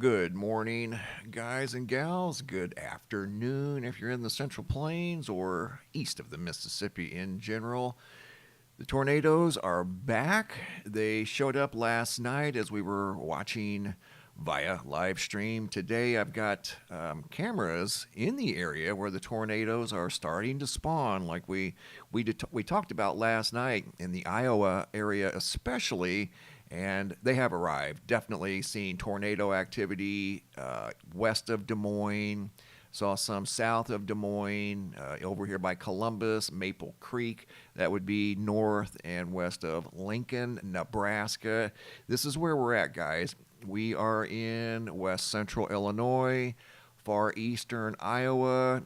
Good morning, guys and gals. Good afternoon if you're in the Central Plains or east of the Mississippi in general. The tornadoes are back. They showed up last night as we were watching via live stream. Today I've got cameras in the area where the tornadoes are starting to spawn, like we talked about last night in the Iowa area especially. And they have arrived. Definitely seeing tornado activity west of Des Moines. Saw some south of Des Moines, over here by Columbus, Maple Creek. That would be north and west of Lincoln, Nebraska. This is where we're at, guys. We are in west central Illinois, far eastern Iowa,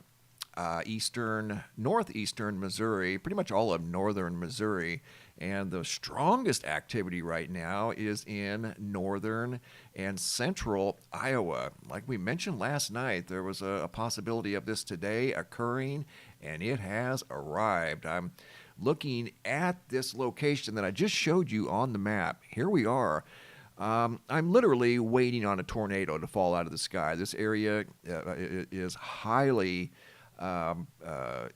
northeastern Missouri, pretty much all of northern Missouri. And the strongest activity right now is in northern and central Iowa. Like we mentioned last night, there was a possibility of this today occurring, and it has arrived. I'm looking at this location that I just showed you on the map. Here we are. I'm literally waiting on a tornado to fall out of the sky. This area is highly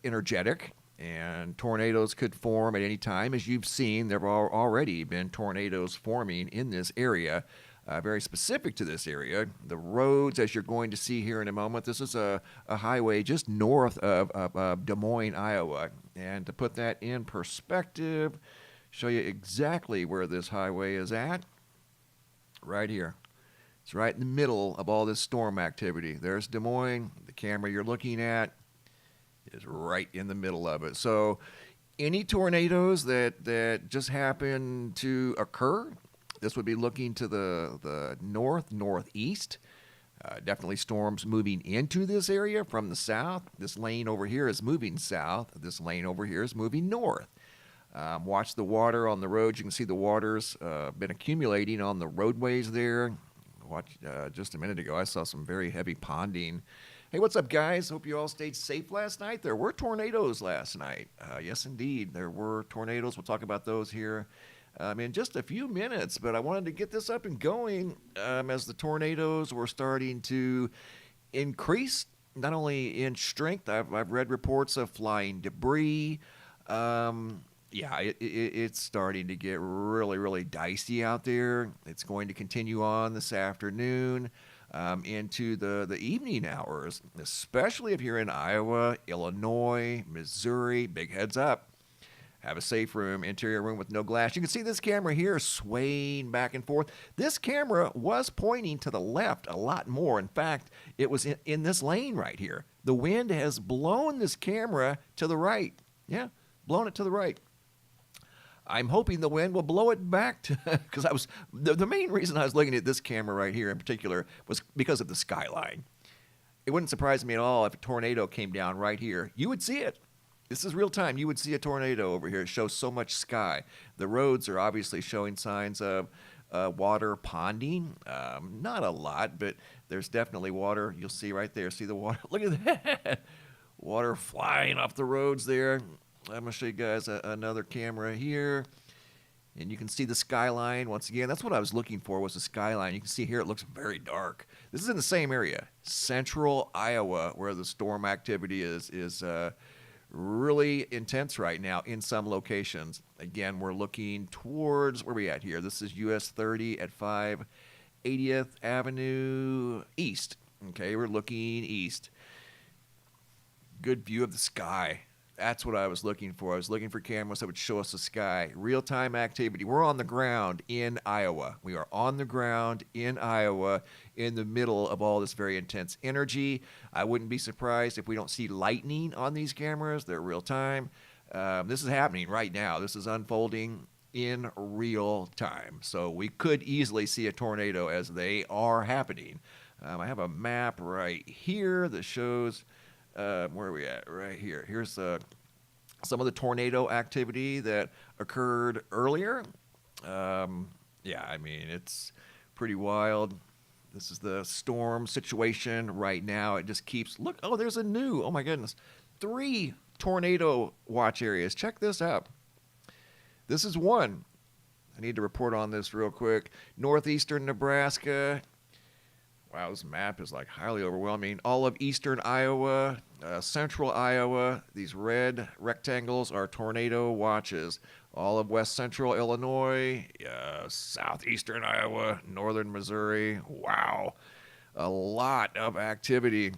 energetic, and tornadoes could form at any time. As you've seen, there have already been tornadoes forming in this area, very specific to this area. The roads, as you're going to see here in a moment, this is a highway just north of Des Moines, Iowa. And to put that in perspective, show you exactly where this highway is at, right here. It's right in the middle of all this storm activity. There's Des Moines. The camera you're looking at is right in the middle of it. So any tornadoes that just happen to occur, this would be looking to the northeast. Definitely storms moving into this area from the south. This lane over here is moving south. This lane over here is moving north. Watch the water on the roads. You can see the water's been accumulating on the roadways there. Just a minute ago, I saw some very heavy ponding. Hey, what's up, guys? Hope you all stayed safe last night. There were tornadoes last night. Yes, indeed, there were tornadoes. We'll talk about those here in just a few minutes, but I wanted to get this up and going as the tornadoes were starting to increase, not only in strength. I've read reports of flying debris. It's starting to get really, really dicey out there. It's going to continue on this afternoon. Into the evening hours, especially if you're in Iowa, Illinois, Missouri. Big heads up. Have a safe room, interior room with no glass. You can see this camera here swaying back and forth. This camera was pointing to the left a lot more. In fact, it was in this lane right here. The wind has blown this camera to the right. Yeah, blown it to the right. I'm hoping the wind will blow it back to, because the main reason I was looking at this camera right here in particular was because of the skyline. It wouldn't surprise me at all if a tornado came down right here. You would see it. This is real time. You would see a tornado over here. It shows so much sky. The roads are obviously showing signs of water ponding. Not a lot, but there's definitely water. You'll see right there. See the water? Look at that. Water flying off the roads there. I'm going to show you guys another camera here. And you can see the skyline. Once again, that's what I was looking for, was the skyline. You can see here it looks very dark. This is in the same area, central Iowa, where the storm activity is really intense right now in some locations. Again, we're looking towards, where are we at here? This is US 30 at 580th Avenue East. Okay, we're looking east. Good view of the sky. That's what I was looking for. I was looking for cameras that would show us the sky. Real-time activity. We're on the ground in Iowa. We are on the ground in Iowa in the middle of all this very intense energy. I wouldn't be surprised if we don't see lightning on these cameras. They're real-time. This is happening right now. This is unfolding in real time. So we could easily see a tornado as they are happening. I have a map right here that shows... where are we at? Right here. Here's some of the tornado activity that occurred earlier. It's pretty wild. This is the storm situation right now. It just keeps... Look, there's oh my goodness, 3 tornado watch areas. Check this out. This is one. I need to report on this real quick. Northeastern Nebraska. Wow, this map is like highly overwhelming. All of eastern Iowa, central Iowa, these red rectangles are tornado watches. All of west central Illinois, southeastern Iowa, northern Missouri. Wow, a lot of activity.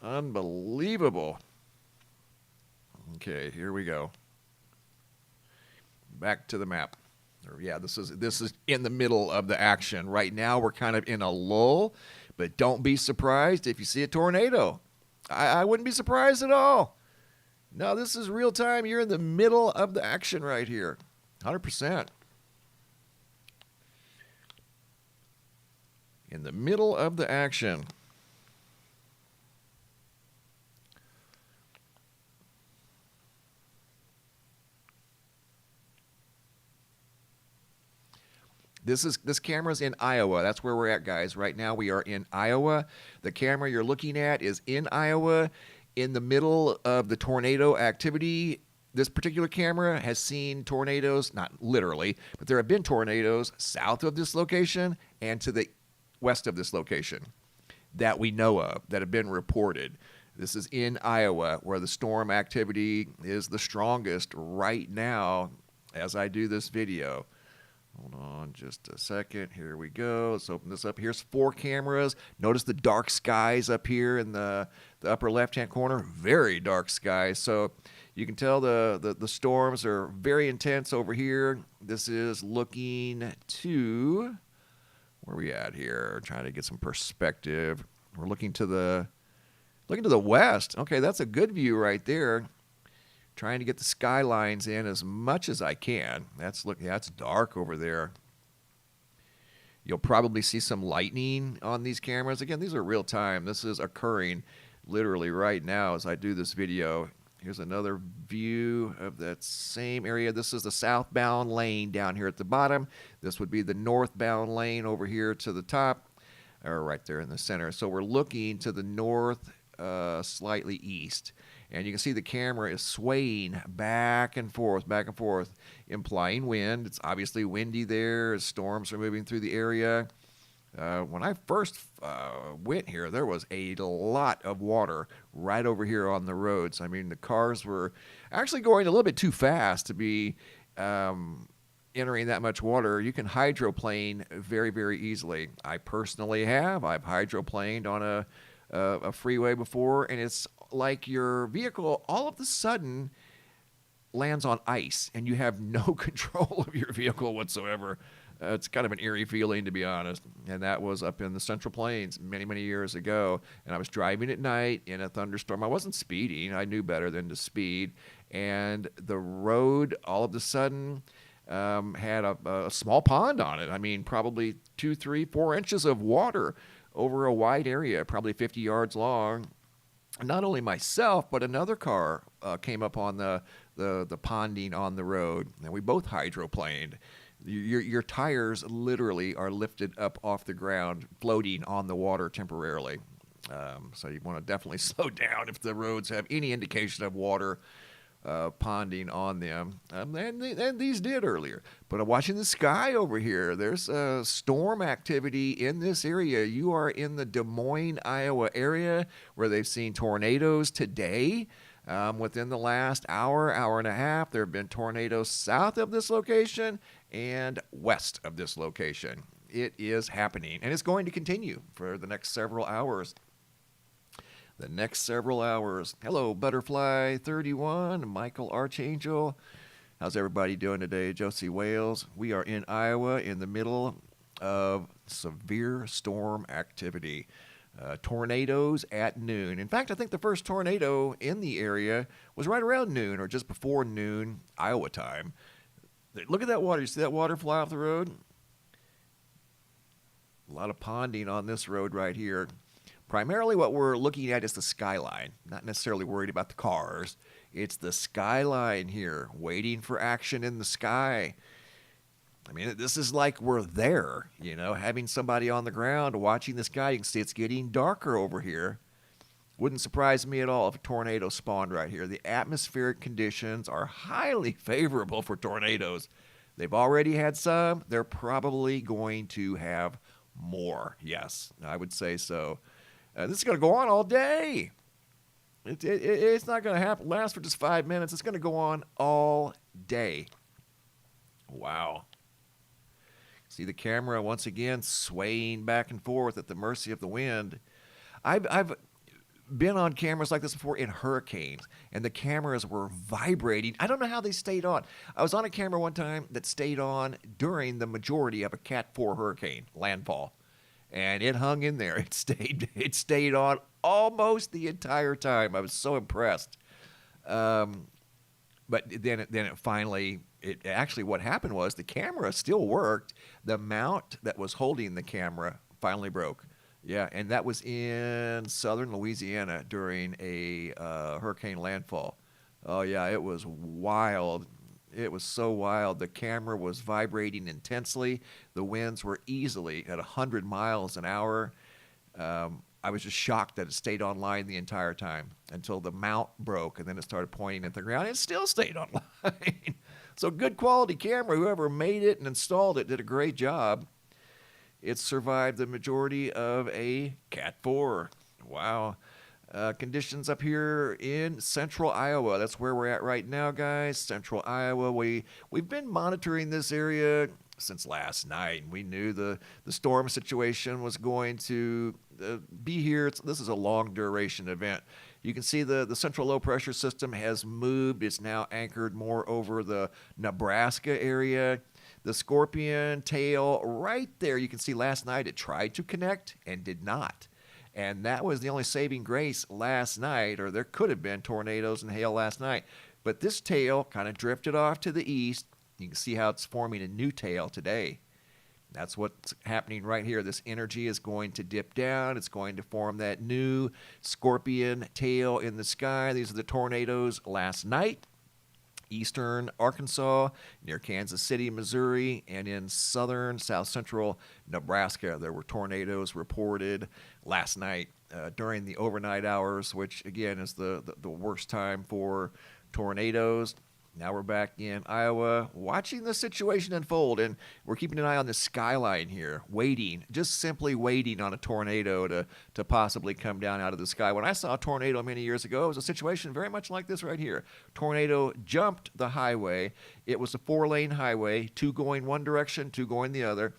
Unbelievable. Okay, here we go. Back to the map. Yeah, this is in the middle of the action. Right now we're kind of in a lull, but don't be surprised if you see a tornado. I wouldn't be surprised at all. No, this is real time. You're in the middle of the action right here. 100%. In the middle of the action. This camera's in Iowa. That's where we're at, guys. Right now we are in Iowa. The camera you're looking at is in Iowa, in the middle of the tornado activity. This particular camera has seen tornadoes, not literally, but there have been tornadoes south of this location and to the west of this location that we know of, that have been reported. This is in Iowa, where the storm activity is the strongest right now as I do this video. Hold on just a second. Here we go. Let's open this up. Here's 4 cameras. Notice the dark skies up here in the upper left-hand corner. Very dark skies. So you can tell the storms are very intense over here. This is looking to, where are we at here? Trying to get some perspective. We're looking to the west. Okay, that's a good view right there. Trying to get the skylines in as much as I can. That's dark over there. You'll probably see some lightning on these cameras. Again, these are real time. This is occurring literally right now as I do this video. Here's another view of that same area. This is the southbound lane down here at the bottom. This would be the northbound lane over here to the top, or right there in the center. So we're looking to the north, slightly east. And you can see the camera is swaying back and forth, implying wind. It's obviously windy there as storms are moving through the area. When I first went here, there was a lot of water right over here on the roads. I mean, the cars were actually going a little bit too fast to be entering that much water. You can hydroplane very, very easily. I personally have. I've hydroplaned on a freeway before, and it's like your vehicle all of a sudden lands on ice and you have no control of your vehicle whatsoever. It's kind of an eerie feeling, to be honest. And that was up in the Central Plains many, many years ago. And I was driving at night in a thunderstorm. I wasn't speeding. I knew better than to speed. And the road all of a sudden had a small pond on it. I mean, probably 2, 3, 4 inches of water over a wide area, probably 50 yards long. Not only myself, but another car came up on the ponding on the road, and we both hydroplaned. Your tires literally are lifted up off the ground, floating on the water temporarily. So you want to definitely slow down if the roads have any indication of water ponding on them. And these did earlier. But I'm watching the sky over here. There's storm activity in this area. You are in the Des Moines, Iowa area where they've seen tornadoes today. Within the last hour and a half, there have been tornadoes south of this location and west of this location. It is happening, and it's going to continue for the next several hours. Hello, Butterfly31, Michael Archangel. How's everybody doing today? Josie Wales. We are in Iowa in the middle of severe storm activity. Tornadoes at noon. In fact, I think the first tornado in the area was right around noon or just before noon, Iowa time. Look at that water. You see that water fly off the road? A lot of ponding on this road right here. Primarily what we're looking at is the skyline. Not necessarily worried about the cars. It's the skyline here, waiting for action in the sky. I mean, this is like we're there, having somebody on the ground watching the sky. You can see it's getting darker over here. Wouldn't surprise me at all if a tornado spawned right here. The atmospheric conditions are highly favorable for tornadoes. They've already had some. They're probably going to have more. Yes, I would say so. This is going to go on all day. It's not going to last for just 5 minutes. It's going to go on all day. Wow. See the camera once again swaying back and forth at the mercy of the wind. I've been on cameras like this before in hurricanes, and the cameras were vibrating. I don't know how they stayed on. I was on a camera one time that stayed on during the majority of a Cat 4 hurricane landfall, and it hung in there. It stayed on almost the entire time. I was so impressed. But then it finally, actually what happened was the camera still worked. The mount that was holding the camera finally broke. Yeah, and that was in southern Louisiana during a hurricane landfall. Oh, yeah, it was wild. It was so wild. The camera was vibrating intensely. The winds were easily at 100 miles an hour. I was just shocked that it stayed online the entire time until the mount broke, and then it started pointing at the ground. It still stayed online. So good quality camera. Whoever made it and installed it did a great job. It survived the majority of a Cat 4. Wow. Conditions up here in central Iowa. That's where we're at right now, guys. Central Iowa. We've been monitoring this area since last night. We knew the storm situation was going to be here. This is a long duration event. You can see the central low pressure system has moved. It's now anchored more over the Nebraska area. The scorpion tail right there, you can see last night it tried to connect and did not. And that was the only saving grace last night, or there could have been tornadoes and hail last night. But this tail kind of drifted off to the east. You can see how it's forming a new tail today. That's what's happening right here. This energy is going to dip down. It's going to form that new scorpion tail in the sky. These are the tornadoes last night. Eastern Arkansas, near Kansas City, Missouri, and in southern, south-central Nebraska. There were tornadoes reported last night during the overnight hours, which, again, is the worst time for tornadoes. Now we're back in Iowa watching the situation unfold, and we're keeping an eye on the skyline here, waiting, just simply waiting on a tornado to possibly come down out of the sky. When I saw a tornado many years ago, it was a situation very much like this right here. Tornado jumped the highway. It was a 4-lane highway, 2 going one direction, 2 going the other.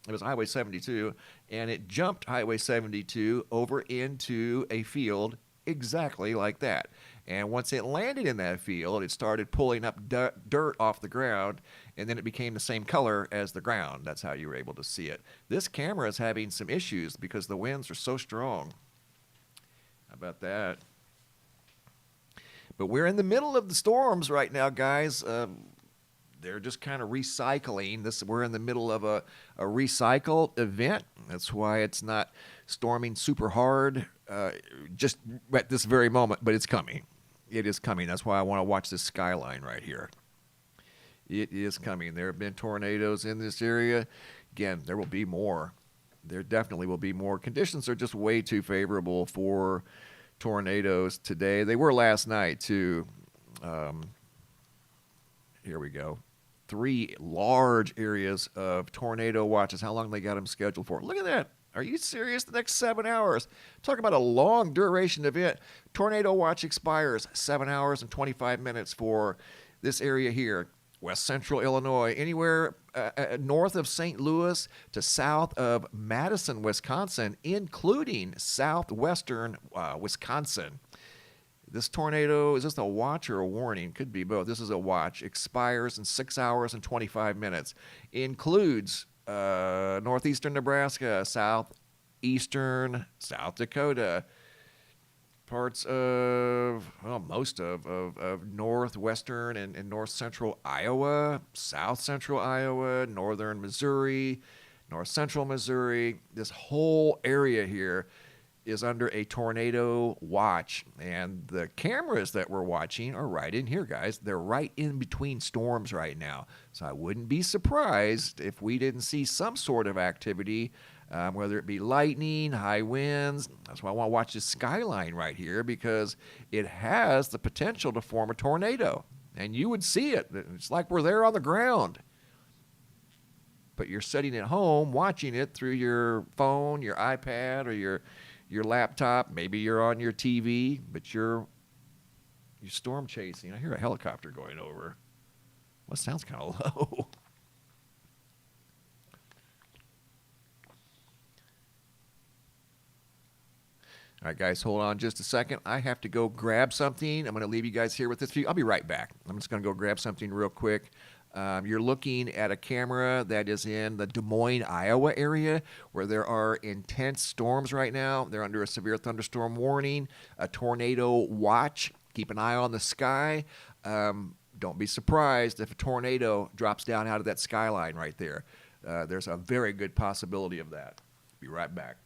It was Highway 72, and it jumped Highway 72 over into a field exactly like that. And once it landed in that field, it started pulling up dirt off the ground, and then it became the same color as the ground. That's how you were able to see it. This camera is having some issues because the winds are so strong. How about that? But we're in the middle of the storms right now, guys. They're just kind of recycling. We're in the middle of a recycle event. That's why it's not storming super hard just at this very moment, but it's coming. It is coming. That's why I want to watch this skyline right here. It is coming. There have been tornadoes in this area. Again, there will be more. There definitely will be more. Conditions are just way too favorable for tornadoes today. They were last night, too. Here we go. 3 large areas of tornado watches. How long they got them scheduled for? Look at that. Are you serious? The next 7 hours. Talk about a long duration event. Tornado watch expires 7 hours and 25 minutes for this area here. West central Illinois, anywhere north of St. Louis to south of Madison, Wisconsin, including southwestern Wisconsin. This tornado, is this a watch or a warning? Could be both. This is a watch. Expires in 6 hours and 25 minutes. Includes northeastern Nebraska, southeastern South Dakota, parts of, well, most of northwestern and north central Iowa, south central Iowa, northern Missouri, north central Missouri. This whole area here is under a tornado watch, and the cameras that we're watching are right in here, guys. They're right in between storms right now, so I wouldn't be surprised if we didn't see some sort of activity, whether it be lightning, high winds. That's why I want to watch this skyline right here, because it has the potential to form a tornado, and you would see it. It's like we're there on the ground. Put you're sitting at home watching it through your phone, your iPad, or your laptop. Maybe you're on your TV, but you're storm chasing. I hear a helicopter going over. Well, sounds kind of low. All right, guys, hold on just a second. I have to go grab something. I'm going to leave you guys here with this view. I'll be right back. I'm just going to go grab something real quick. You're looking at a camera that is in the Des Moines, Iowa area where there are intense storms right now. They're under a severe thunderstorm warning, a tornado watch. Keep an eye on the sky. Don't be surprised if a tornado drops down out of that skyline right there. There's a very good possibility of that. Be right back.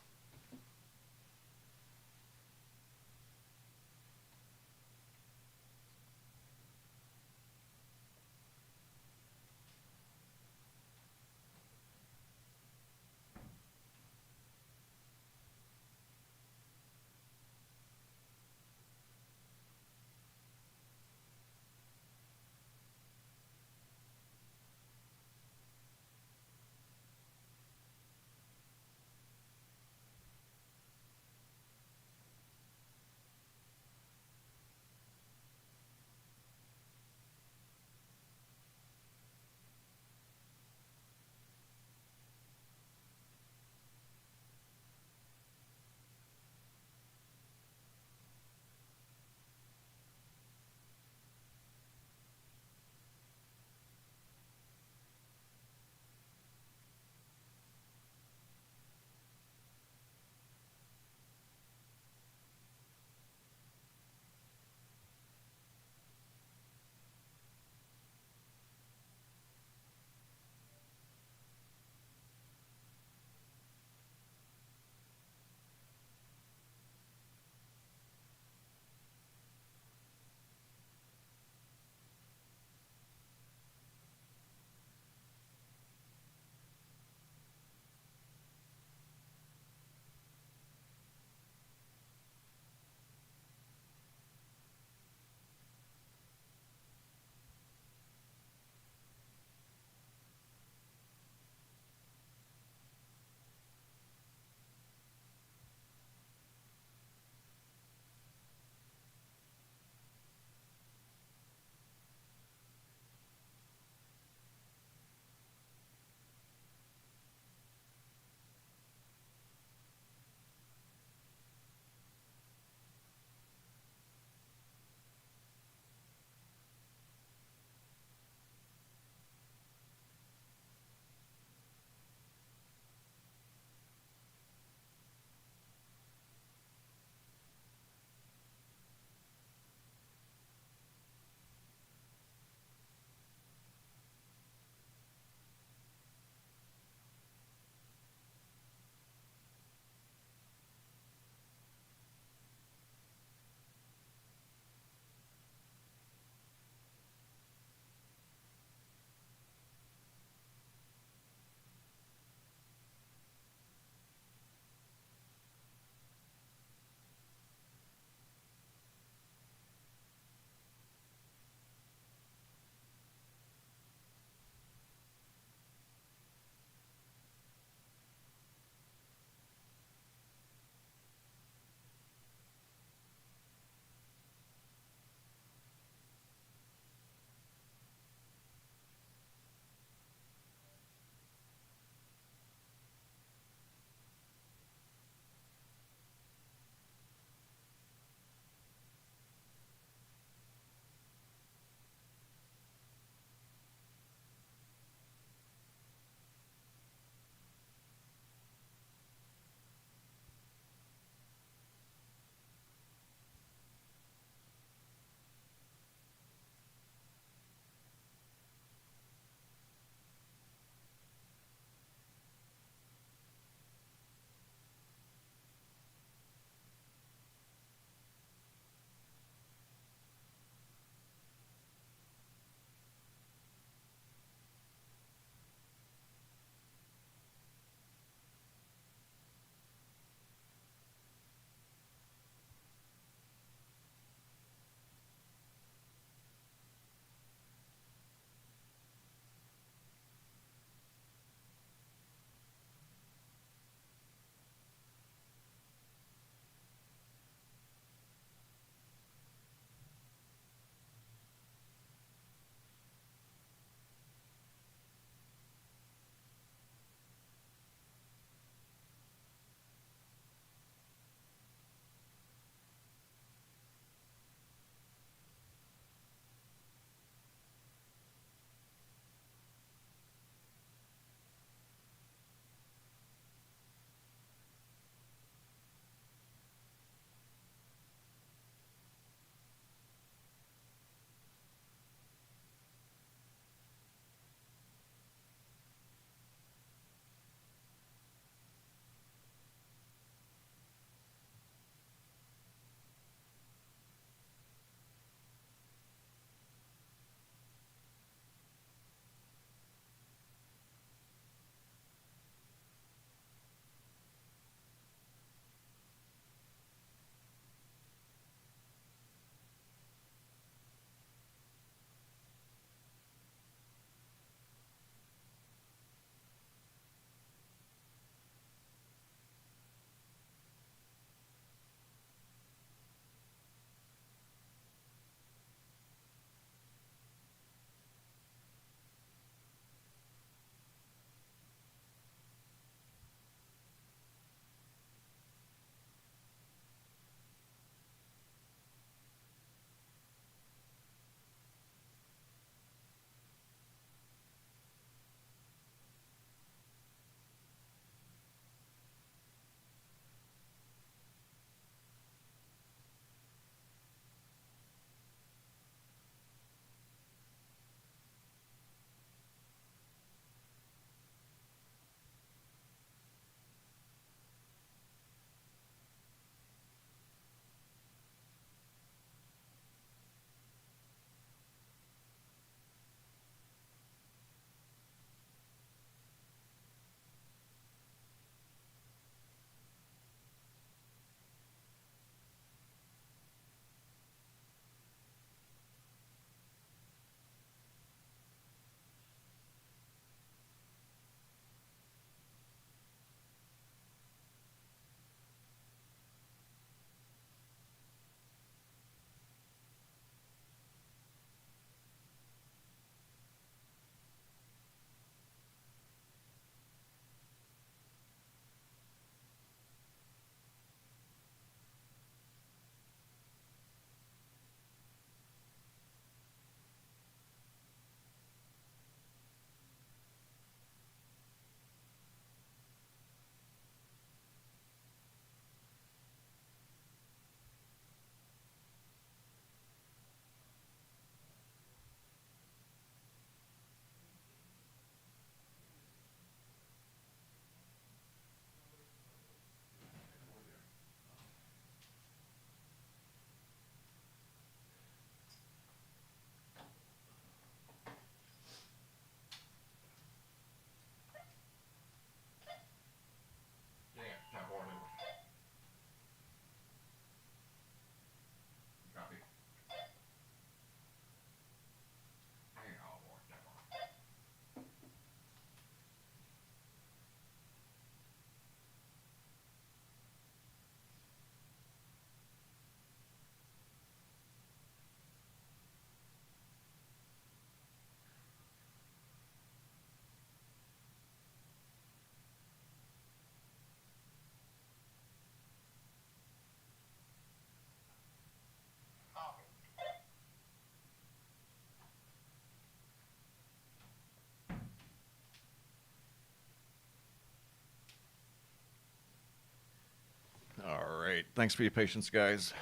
Thanks for your patience, guys.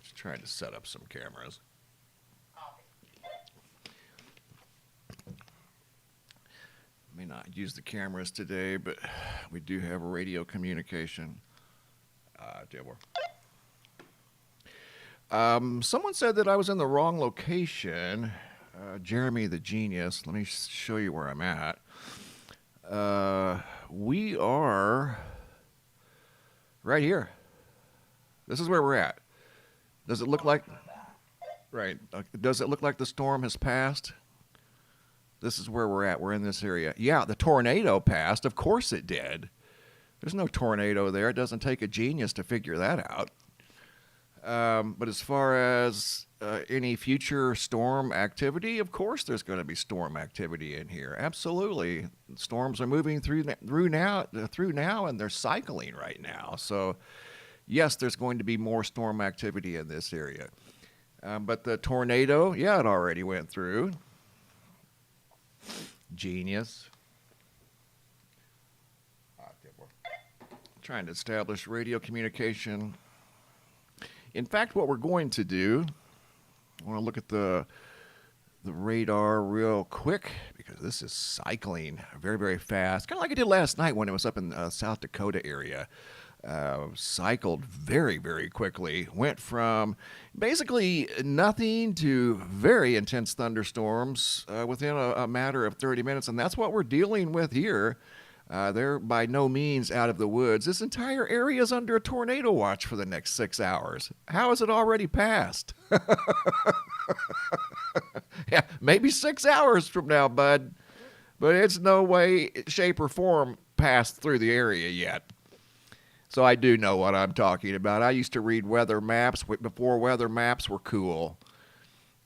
Just trying to set up some cameras. May not use the cameras today, but we do have radio communication. Someone said that I was in the wrong location. Jeremy the genius. Let me show you where I'm at. We are right here. This is where we're at. Does it look like... Right. Does it look like the storm has passed? This is where we're at. We're in this area. Yeah, the tornado passed. Of course it did. There's no tornado there. It doesn't take a genius to figure that out. But as far as any future storm activity, of course there's going to be storm activity in here. Absolutely. Storms are moving through now, and they're cycling right now. So, yes, there's going to be more storm activity in this area. But the tornado, yeah, it already went through. Genius. Trying to establish radio communication. In fact, what we're going to do, I want to look at the radar real quick because this is cycling very, very fast. Kind of like I did last night when it was up in South Dakota area. Cycled very, very quickly. Went from basically nothing to very intense thunderstorms within a matter of 30 minutes. And that's what we're dealing with here. They're by no means out of the woods. This entire area is under a tornado watch for the next 6 hours. How has it already passed? Yeah, maybe 6 hours from now, bud. But it's no way, shape, or form passed through the area yet. So I do know what I'm talking about. I used to read weather maps before weather maps were cool.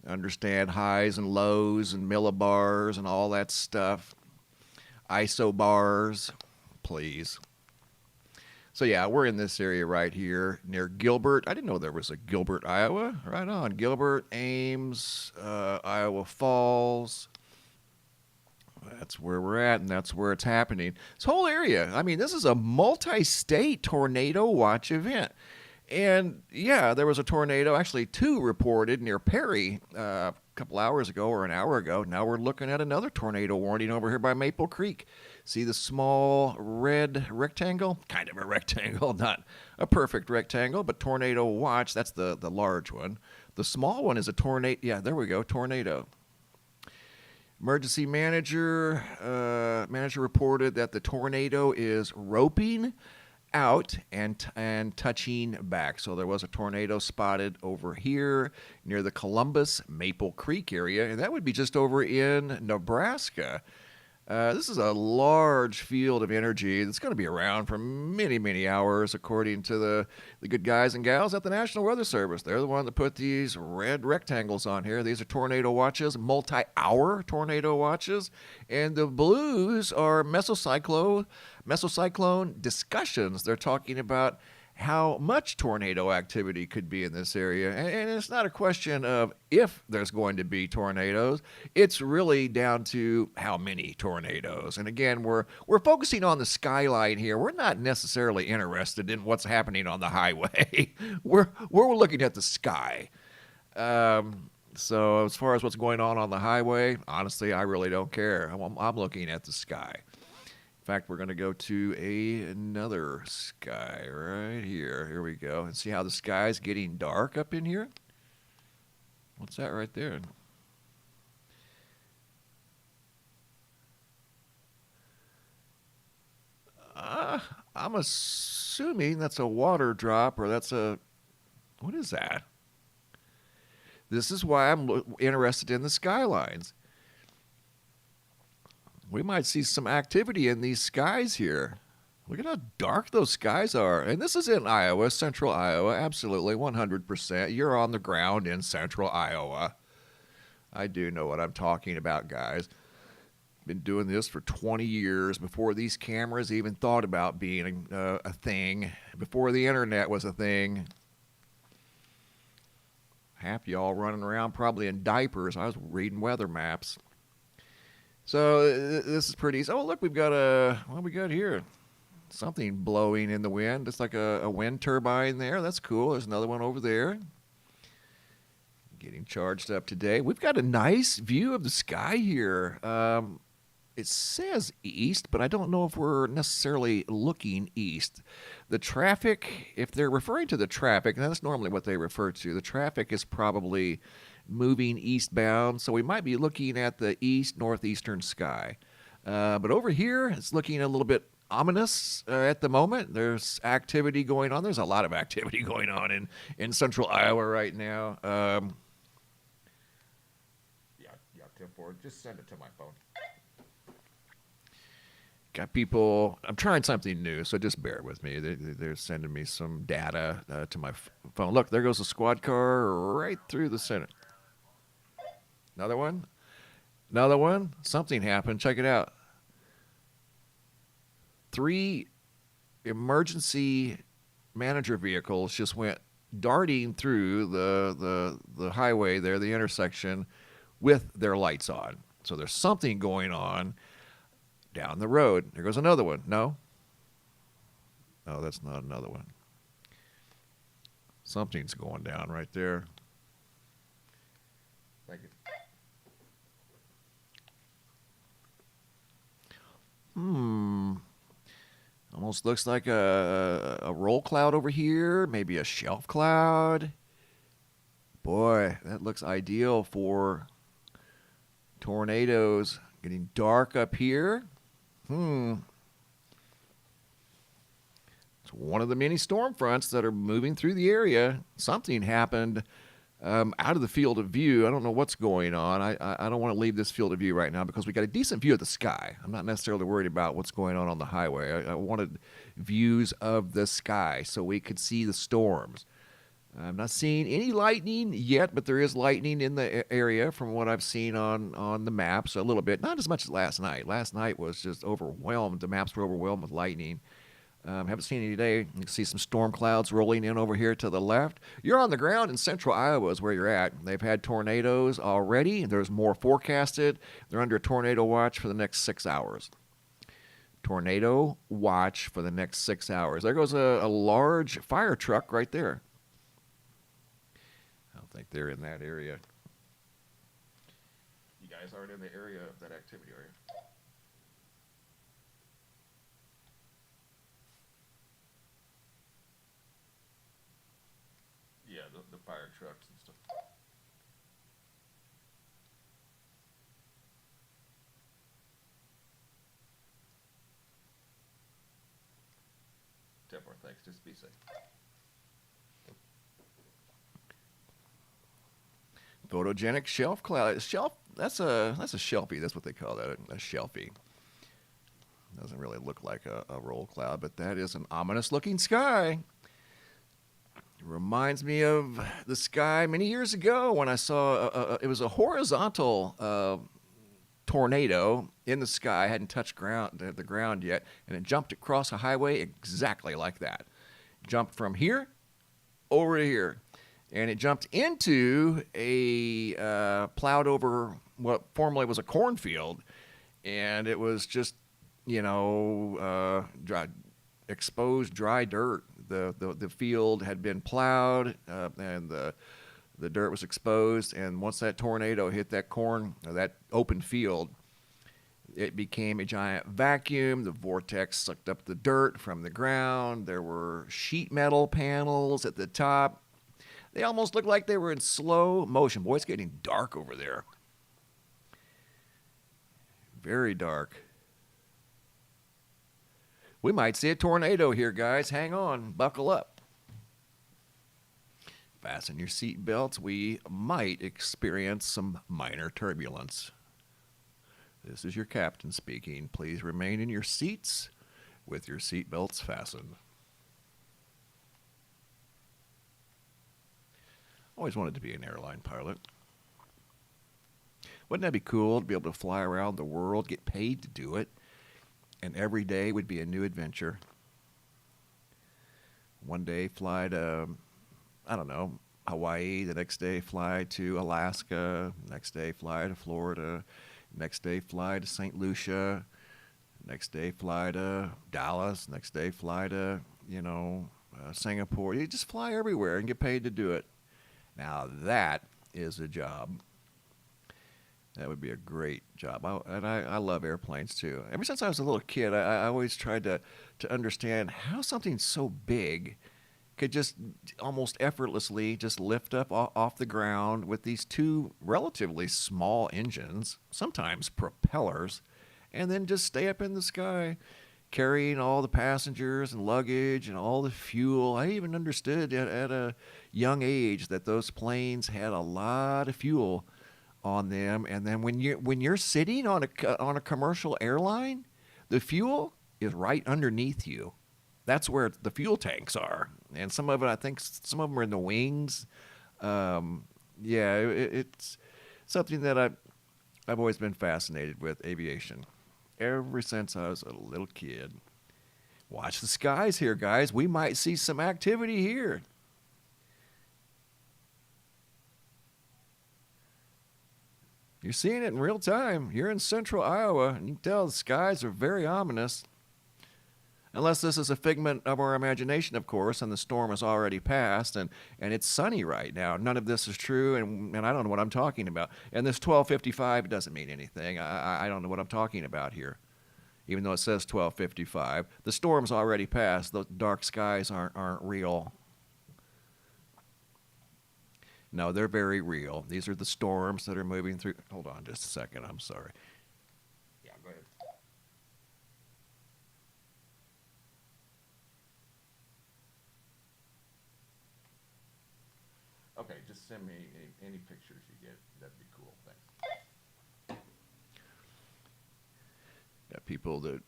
Understand highs and lows and millibars and all that stuff. Isobars, please. So yeah, we're in this area right here near Gilbert. I didn't know there was a Gilbert, Iowa. Right on. Gilbert, Ames, Iowa Falls. That's where we're at, and that's where it's happening. This whole area, I mean, this is a multi-state tornado watch event. And, yeah, there was a tornado, actually 2 reported near Perry a couple hours ago or an hour ago. Now we're looking at another tornado warning over here by Maple Creek. See the small red rectangle? Kind of a rectangle, not a perfect rectangle, but tornado watch. That's the large one. The small one is a tornado. Yeah, there we go, tornado. Emergency manager reported that the tornado is roping out and touching back. So there was a tornado spotted over here near the Columbus Maple Creek area, and that would be just over in Nebraska. This is a large field of energy that's going to be around for many, many hours, according to the good guys and gals at the National Weather Service. They're the one that put these red rectangles on here. These are tornado watches, multi-hour tornado watches. And the blues are mesocyclone discussions. They're talking about how much tornado activity could be in this area. And it's not a question of if there's going to be tornadoes. It's really down to how many tornadoes. And again, we're focusing on the skyline here. We're not necessarily interested in what's happening on the highway. We're looking at the sky. So as far as what's going on the highway, honestly, I really don't care. I'm looking at the sky. In fact, we're going to go to another sky right here. Here we go. And see how the sky's getting dark up in here? What's that right there? I'm assuming that's a water drop, or that's a... What is that? This is why I'm interested in the skylines. We might see some activity in these skies here. Look at how dark those skies are. And this is in Iowa, central Iowa, absolutely, 100%. You're on the ground in central Iowa. I do know what I'm talking about, guys. Been doing this for 20 years before these cameras even thought about being a thing, before the internet was a thing. Half y'all running around probably in diapers. I was reading weather maps. So this is pretty easy. Oh, look, we've got what we got here? something blowing in the wind. It's like a wind turbine there. That's cool. There's another one over there. Getting charged up today. We've got a nice view of the sky here. It says east, but I don't know if we're necessarily looking east. The traffic, if they're referring to the traffic, and that's normally what they refer to, the traffic is probably moving eastbound, so we might be looking at the east-northeastern sky. But over here, it's looking a little bit ominous at the moment. There's activity going on. There's a lot of activity going on in central Iowa right now. Yeah, Tim Ford, just send it to my phone. Got people. I'm trying something new, so just bear with me. They're sending me some data to my phone. Look, there goes a squad car right through the center. Another one? Another one? Something happened. Check it out. 3 emergency manager vehicles just went darting through the highway there, the intersection, with their lights on. So there's something going on down the road. There goes another one. No? No, that's not another one. Something's going down right there. Thank you. Almost looks like a roll cloud over here, maybe a shelf cloud. Boy, that looks ideal for tornadoes. Getting dark up here. It's one of the many storm fronts that are moving through the area. Something happened out of the field of view. I don't know what's going on. I don't want to leave this field of view right now because we got a decent view of the sky. I'm not necessarily worried about what's going on the highway. I wanted views of the sky so we could see the storms. I'm not seeing any lightning yet, but there is lightning in the area from what I've seen on the maps a little bit. Not as much as last night. Last night was just overwhelmed. The maps were overwhelmed with lightning. Haven't seen any today. You can see some storm clouds rolling in over here to the left. You're on the ground in central Iowa is where you're at. They've had tornadoes already. There's more forecasted. They're under a tornado watch for the next 6 hours. Tornado watch for the next 6 hours. There goes a large fire truck right there. I don't think they're in that area. You guys aren't in the area of that activity, are you? Yeah, the fire trucks and stuff. Definitely, thanks. Just be safe. Photogenic shelf cloud. Shelf. That's a shelfie. That's what they call that. A shelfie. Doesn't really look like a roll cloud, but that is an ominous-looking sky. It reminds me of the sky many years ago when I saw it was a horizontal tornado in the sky. Hadn't touched the ground yet, and it jumped across a highway exactly like that. Jumped from here over to here, and it jumped into a plowed over what formerly was a cornfield, and it was just dry, exposed dry dirt. The field had been plowed, and the dirt was exposed. And once that tornado hit that corn or that open field, it became a giant vacuum. The vortex sucked up the dirt from the ground. There were sheet metal panels at the top. They almost looked like they were in slow motion. Boy, it's getting dark over there. Very dark. We might see a tornado here, guys. Hang on. Buckle up. Fasten your seat belts. We might experience some minor turbulence. This is your captain speaking. Please remain in your seats with your seat belts fastened. Always wanted to be an airline pilot. Wouldn't that be cool to be able to fly around the world, get paid to do it? And every day would be a new adventure. One day fly to, Hawaii. The next day fly to Alaska. Next day fly to Florida. Next day fly to St. Lucia. Next day, fly to Dallas. Next day, fly to, Singapore. You just fly everywhere and get paid to do it. Now, that is a job. That would be a great job. I love airplanes too. Ever since I was a little kid, I always tried to understand how something so big could just almost effortlessly just lift up off the ground with these two relatively small engines, sometimes propellers, and then just stay up in the sky carrying all the passengers and luggage and all the fuel. I even understood at a young age that those planes had a lot of fuel on them. And then when you're sitting on a commercial airline, the fuel is right underneath you. That's where the fuel tanks are, and some of it, I think, some of them are in the wings. Yeah, it's something that I've always been fascinated with aviation, ever since I was a little kid. Watch the skies here, guys. We might see some activity here. You're seeing it in real time. You're in central Iowa, and you can tell the skies are very ominous. Unless this is a figment of our imagination, of course, and the storm has already passed, and it's sunny right now. None of this is true, and I don't know what I'm talking about. And this 12:55 doesn't mean anything. I don't know what I'm talking about here. Even though it says 12:55, the storm's already passed. The dark skies aren't real. No, they're very real. These are the storms that are moving through. Hold on just a second. I'm sorry. Yeah, go ahead. Okay, just send me any pictures you get. That'd be cool. Thanks. Yeah, people that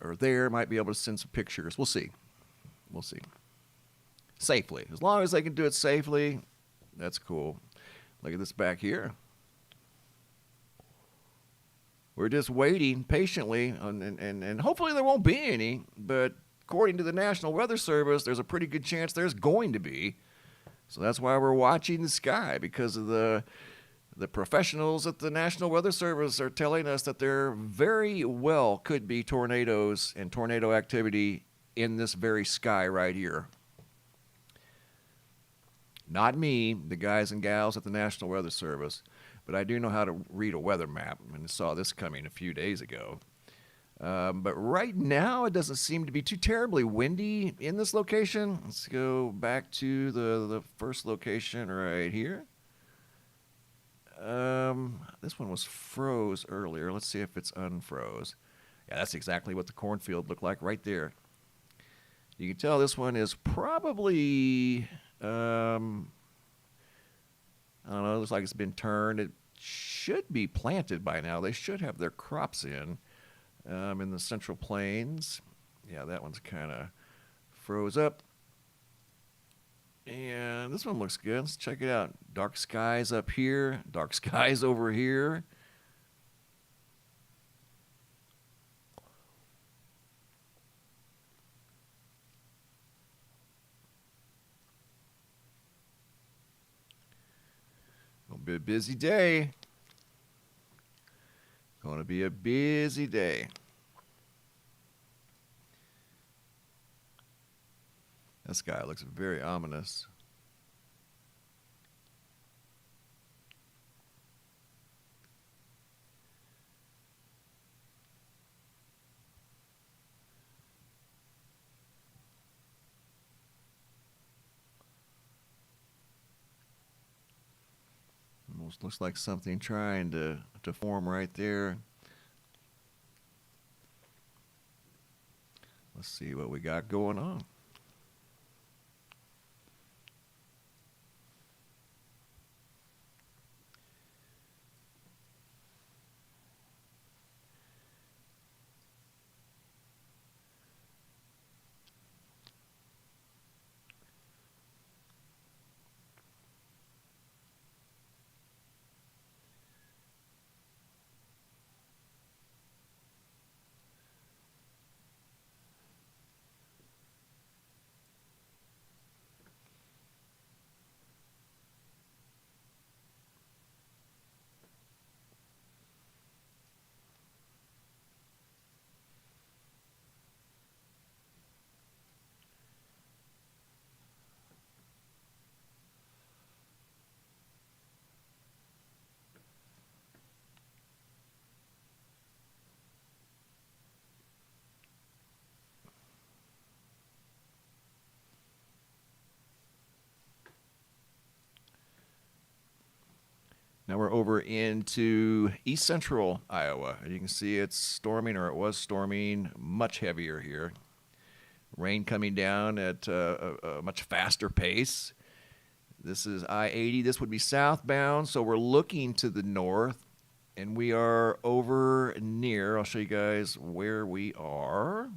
are there might be able to send some pictures. We'll see. We'll see. Safely. As long as they can do it safely, that's cool. Look at this back here. We're just waiting patiently, and hopefully there won't be any, but according to the National Weather Service, there's a pretty good chance there's going to be. So that's why we're watching the sky, because of the professionals at the National Weather Service are telling us that there very well could be tornadoes and tornado activity in this very sky right here. Not me, the guys and gals at the National Weather Service, but I do know how to read a weather map, and I saw this coming a few days ago. But right now, it doesn't seem to be too terribly windy in this location. Let's go back to the first location right here. This one was froze earlier. Let's see if it's unfroze. Yeah, that's exactly what the cornfield looked like right there. You can tell this one is probably, I don't know, it looks like it's been turned. It should be planted by now. They should have their crops in the Central Plains. Yeah, that one's kind of froze up. And this one looks good. Let's check it out. Dark skies up here, dark skies over here. Gonna be a busy day. Gonna be a busy day. That sky looks very ominous. Almost looks like something trying to form right there. Let's see what we got going on. Now we're over into east central Iowa. You can see it's storming, or it was storming, much heavier here. Rain coming down at a much faster pace. This is I-80. This would be southbound, so we're looking to the north, and we are over near, I'll show you guys where we are,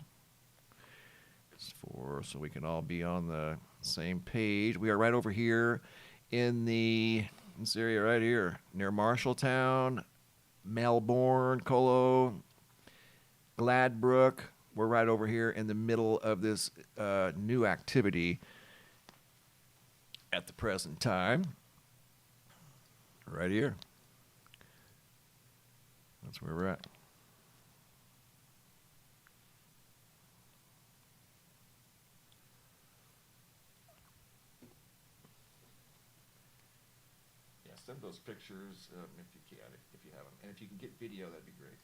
so we can all be on the same page. We are right over here in this area right here, near Marshalltown, Melbourne, Colo, Gladbrook. We're right over here in the middle of this new activity at the present time. Right here. That's where we're at. Yeah, send those pictures if you can, if you have them. And if you can get video, that'd be great.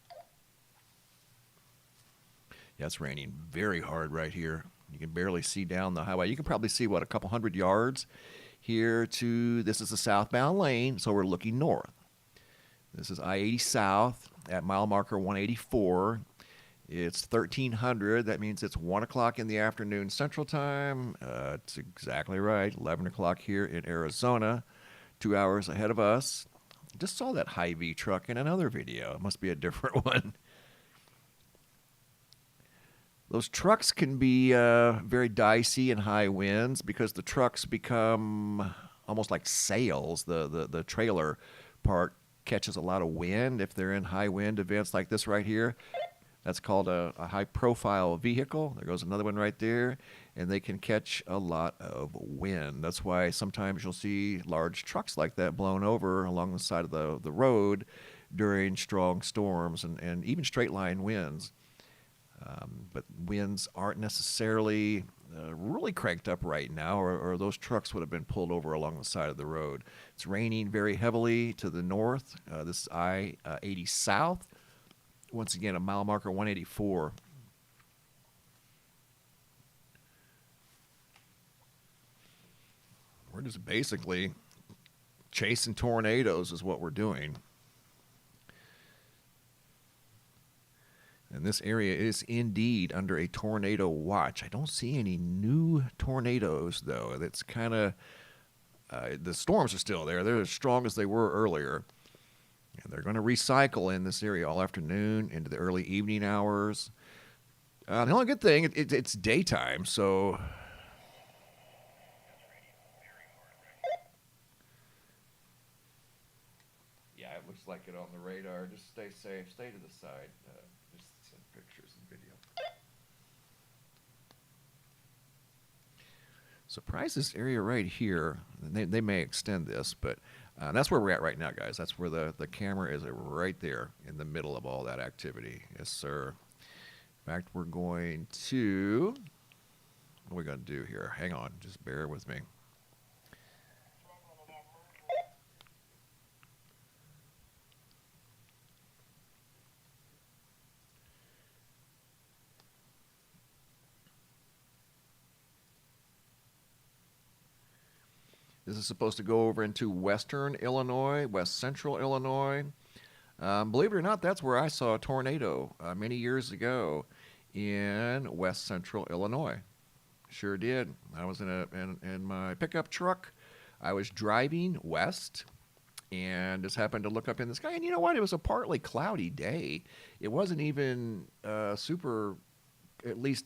Yeah, it's raining very hard right here. You can barely see down the highway. You can probably see, what, a couple hundred yards here to, this is the southbound lane, so we're looking north. This is I-80 south at mile marker 184. It's 1300. That means it's 1 o'clock in the afternoon Central Time. It's exactly right, 11 o'clock here in Arizona, 2 hours ahead of us. Just saw that Hy-Vee truck in another video. It must be a different one. Those trucks can be very dicey in high winds because the trucks become almost like sails. The trailer part catches a lot of wind if they're in high wind events like this right here. That's called a high-profile vehicle. There goes another one right there, and they can catch a lot of wind. That's why sometimes you'll see large trucks like that blown over along the side of the road during strong storms and even straight-line winds. But winds aren't necessarily really cranked up right now, or those trucks would have been pulled over along the side of the road. It's raining very heavily to the north. This is I-80 south. Once again, a mile marker 184. We're just basically chasing tornadoes is what we're doing. And this area is indeed under a tornado watch. I don't see any new tornadoes, though. That's kind of, the storms are still there. They're as strong as they were earlier. And they're going to recycle in this area all afternoon into the early evening hours. The only good thing, it's daytime, so... Yeah, it looks like it on the radar. Just stay safe. Stay to the side. Just send pictures and video. Surprise, this area right here. They may extend this, but that's where we're at right now, guys. That's where the camera is, right there in the middle of all that activity. Yes, sir. In fact, we're going to... What are we going to do here? Hang on. Just bear with me. This is supposed to go over into western Illinois, west central Illinois. Believe it or not, that's where I saw a tornado many years ago in west central Illinois. Sure did. I was in my pickup truck. I was driving west and just happened to look up in the sky. And you know what? It was a partly cloudy day. It wasn't even super, at least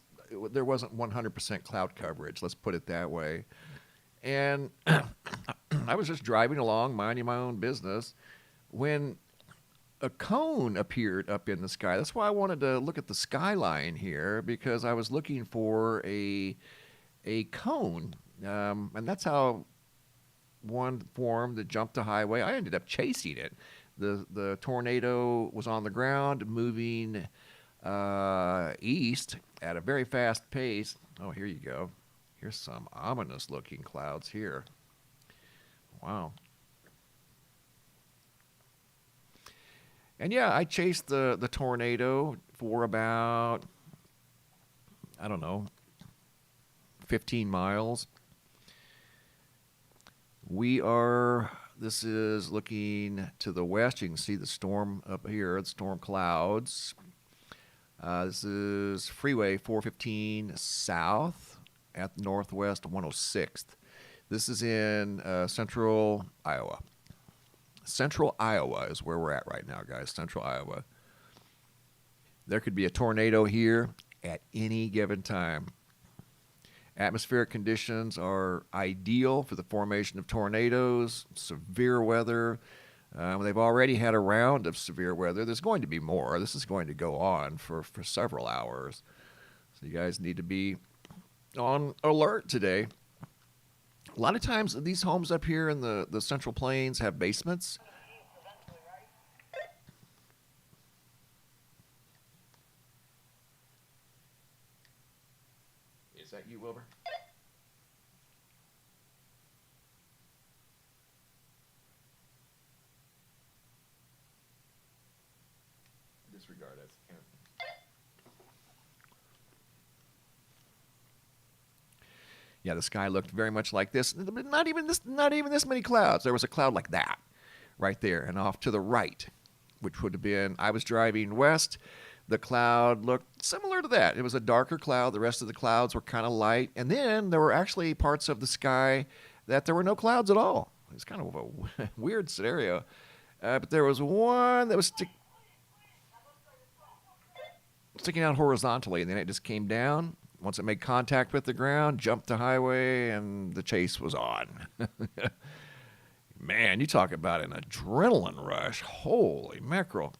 there wasn't 100% cloud coverage. Let's put it that way. And I was just driving along, minding my own business, when a cone appeared up in the sky. That's why I wanted to look at the skyline here, because I was looking for a cone. And that's how one formed that jumped the highway. I ended up chasing it. The tornado was on the ground, moving east at a very fast pace. Oh, here you go. Here's some ominous-looking clouds here. Wow. And yeah, I chased the tornado for about, I don't know, 15 miles. We are This is looking to the west. You can see the storm up here, the storm clouds. This is Freeway 415 south at Northwest 106th. This is in central Iowa. Central Iowa is where we're at right now, guys. Central Iowa. There could be a tornado here at any given time. Atmospheric conditions are ideal for the formation of tornadoes, severe weather. They've already had a round of severe weather. There's going to be more. This is going to go on for several hours. So you guys need to be on alert today. A lot of times these homes up here in the Central Plains have basements. Is that you, Wilbur? Disregard it. Yeah, the sky looked very much like this. Not even this many clouds. There was a cloud like that right there, and off to the right, which would have been, I was driving west. The cloud looked similar to that. It was a darker cloud. The rest of the clouds were kind of light. And then there were actually parts of the sky that there were no clouds at all. It was kind of a weird scenario. But there was one that was sticking out horizontally, and then it just came down. Once it made contact with the ground, jumped the highway, and the chase was on. Man, you talk about an adrenaline rush. Holy mackerel.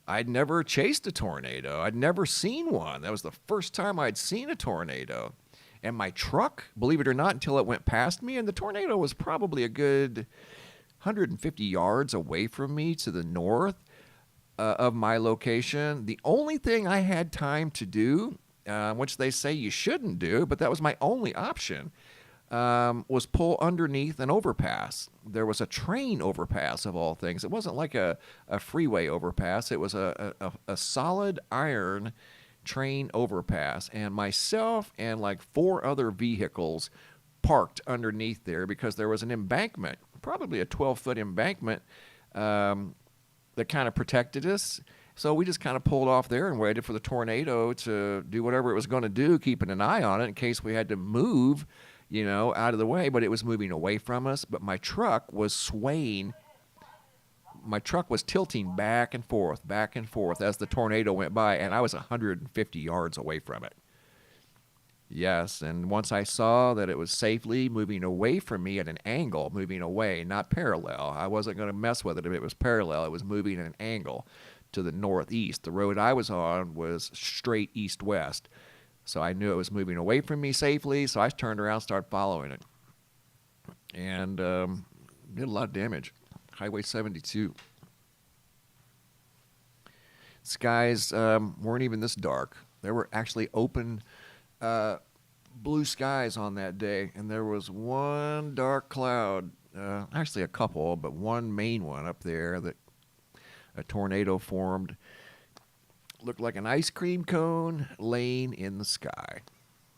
I'd never chased a tornado. I'd never seen one. That was the first time I'd seen a tornado. And my truck, believe it or not, until it went past me, and the tornado was probably a good 150 yards away from me to the north of my location. The only thing I had time to do, which they say you shouldn't do, but that was my only option, was pull underneath an overpass. There was a train overpass, of all things. It wasn't like a freeway overpass. It was a solid iron train overpass. And myself and like 4 other vehicles parked underneath there because there was an embankment, probably a 12-foot embankment that kind of protected us. So we just kind of pulled off there and waited for the tornado to do whatever it was going to do, keeping an eye on it in case we had to move, out of the way. But it was moving away from us. But my truck was swaying. My truck was tilting back and forth as the tornado went by, and I was 150 yards away from it. Yes, and once I saw that it was safely moving away from me at an angle, moving away, not parallel. I wasn't going to mess with it if it was parallel. It was moving at an angle to the northeast. The road I was on was straight east-west. So I knew it was moving away from me safely, so I turned around and started following it. And did a lot of damage. Highway 72. Skies weren't even this dark. There were actually open blue skies on that day, and there was one dark cloud, actually a couple, but one main one up there that a tornado formed. Looked like an ice cream cone laying in the sky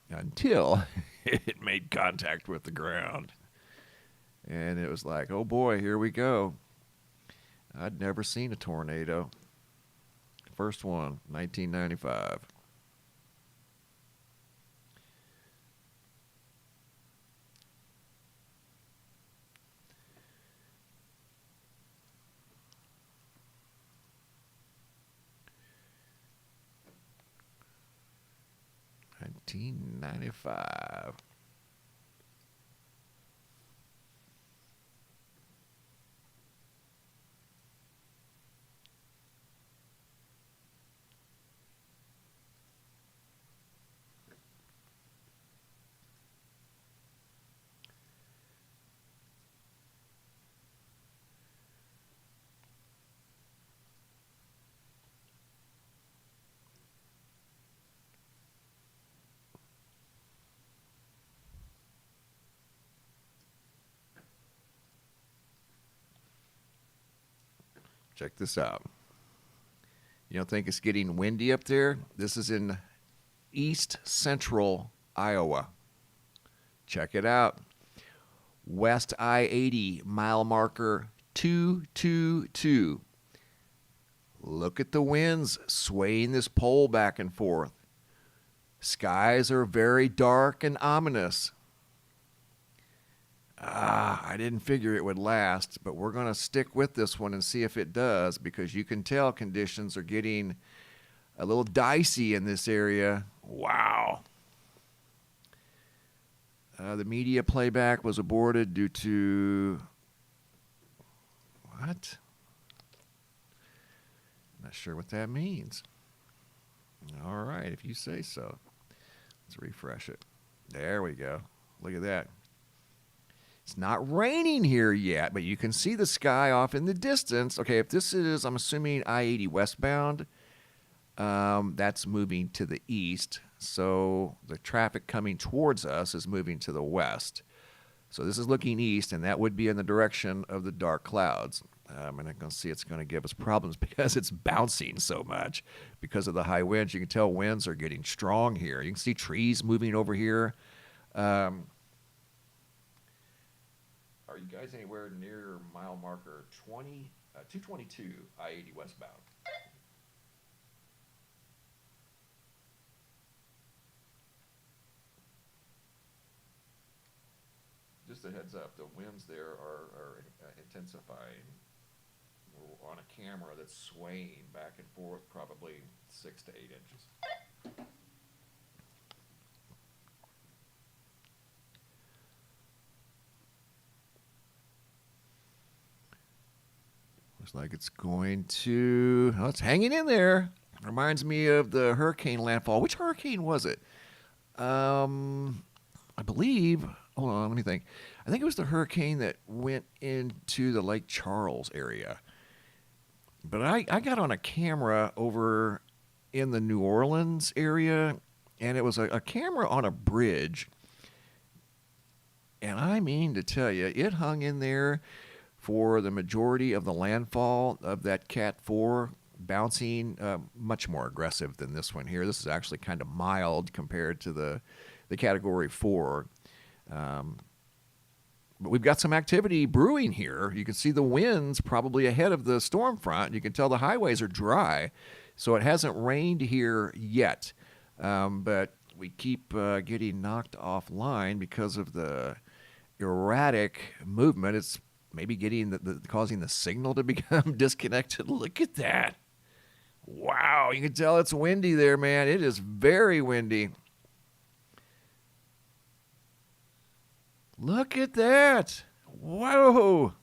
until it made contact with the ground. And it was like, oh boy, here we go. I'd never seen a tornado. First one, 1995. $1995. Check this out. You don't think it's getting windy up there? This is in east central Iowa. Check it out. West I-80, mile marker 222. Look at the winds swaying this pole back and forth. Skies are very dark and ominous. I didn't figure it would last, but we're going to stick with this one and see if it does, because you can tell conditions are getting a little dicey in this area. Wow. The media playback was aborted due to... What? Not sure what that means. All right, if you say so. Let's refresh it. There we go. Look at that. It's not raining here yet, but you can see the sky off in the distance. Okay, if this is, I'm assuming, I-80 westbound, that's moving to the east. So the traffic coming towards us is moving to the west. So this is looking east, and that would be in the direction of the dark clouds. And I'm going to see it's going to give us problems because it's bouncing so much because of the high winds. You can tell winds are getting strong here. You can see trees moving over here. Are you guys anywhere near mile marker 222 I-80 westbound? Just a heads up, the winds there are intensifying. We're on a camera that's swaying back and forth probably 6 to 8 inches. Looks like it's going to... Oh, it's hanging in there. Reminds me of the hurricane landfall. Which hurricane was it? I believe... Hold on, let me think. I think it was the hurricane that went into the Lake Charles area. But I got on a camera over in the New Orleans area, and it was a camera on a bridge. And I mean to tell you, it hung in there for the majority of the landfall of that Cat 4, bouncing much more aggressive than this one here. This is actually kind of mild compared to the Category 4. But we've got some activity brewing here. You can see the winds probably ahead of the storm front. You can tell the highways are dry, so it hasn't rained here yet. But we keep getting knocked offline because of the erratic movement. It's maybe getting causing the signal to become disconnected. Look at that. Wow, you can tell it's windy there, man. It is very windy. Look at that. Whoa.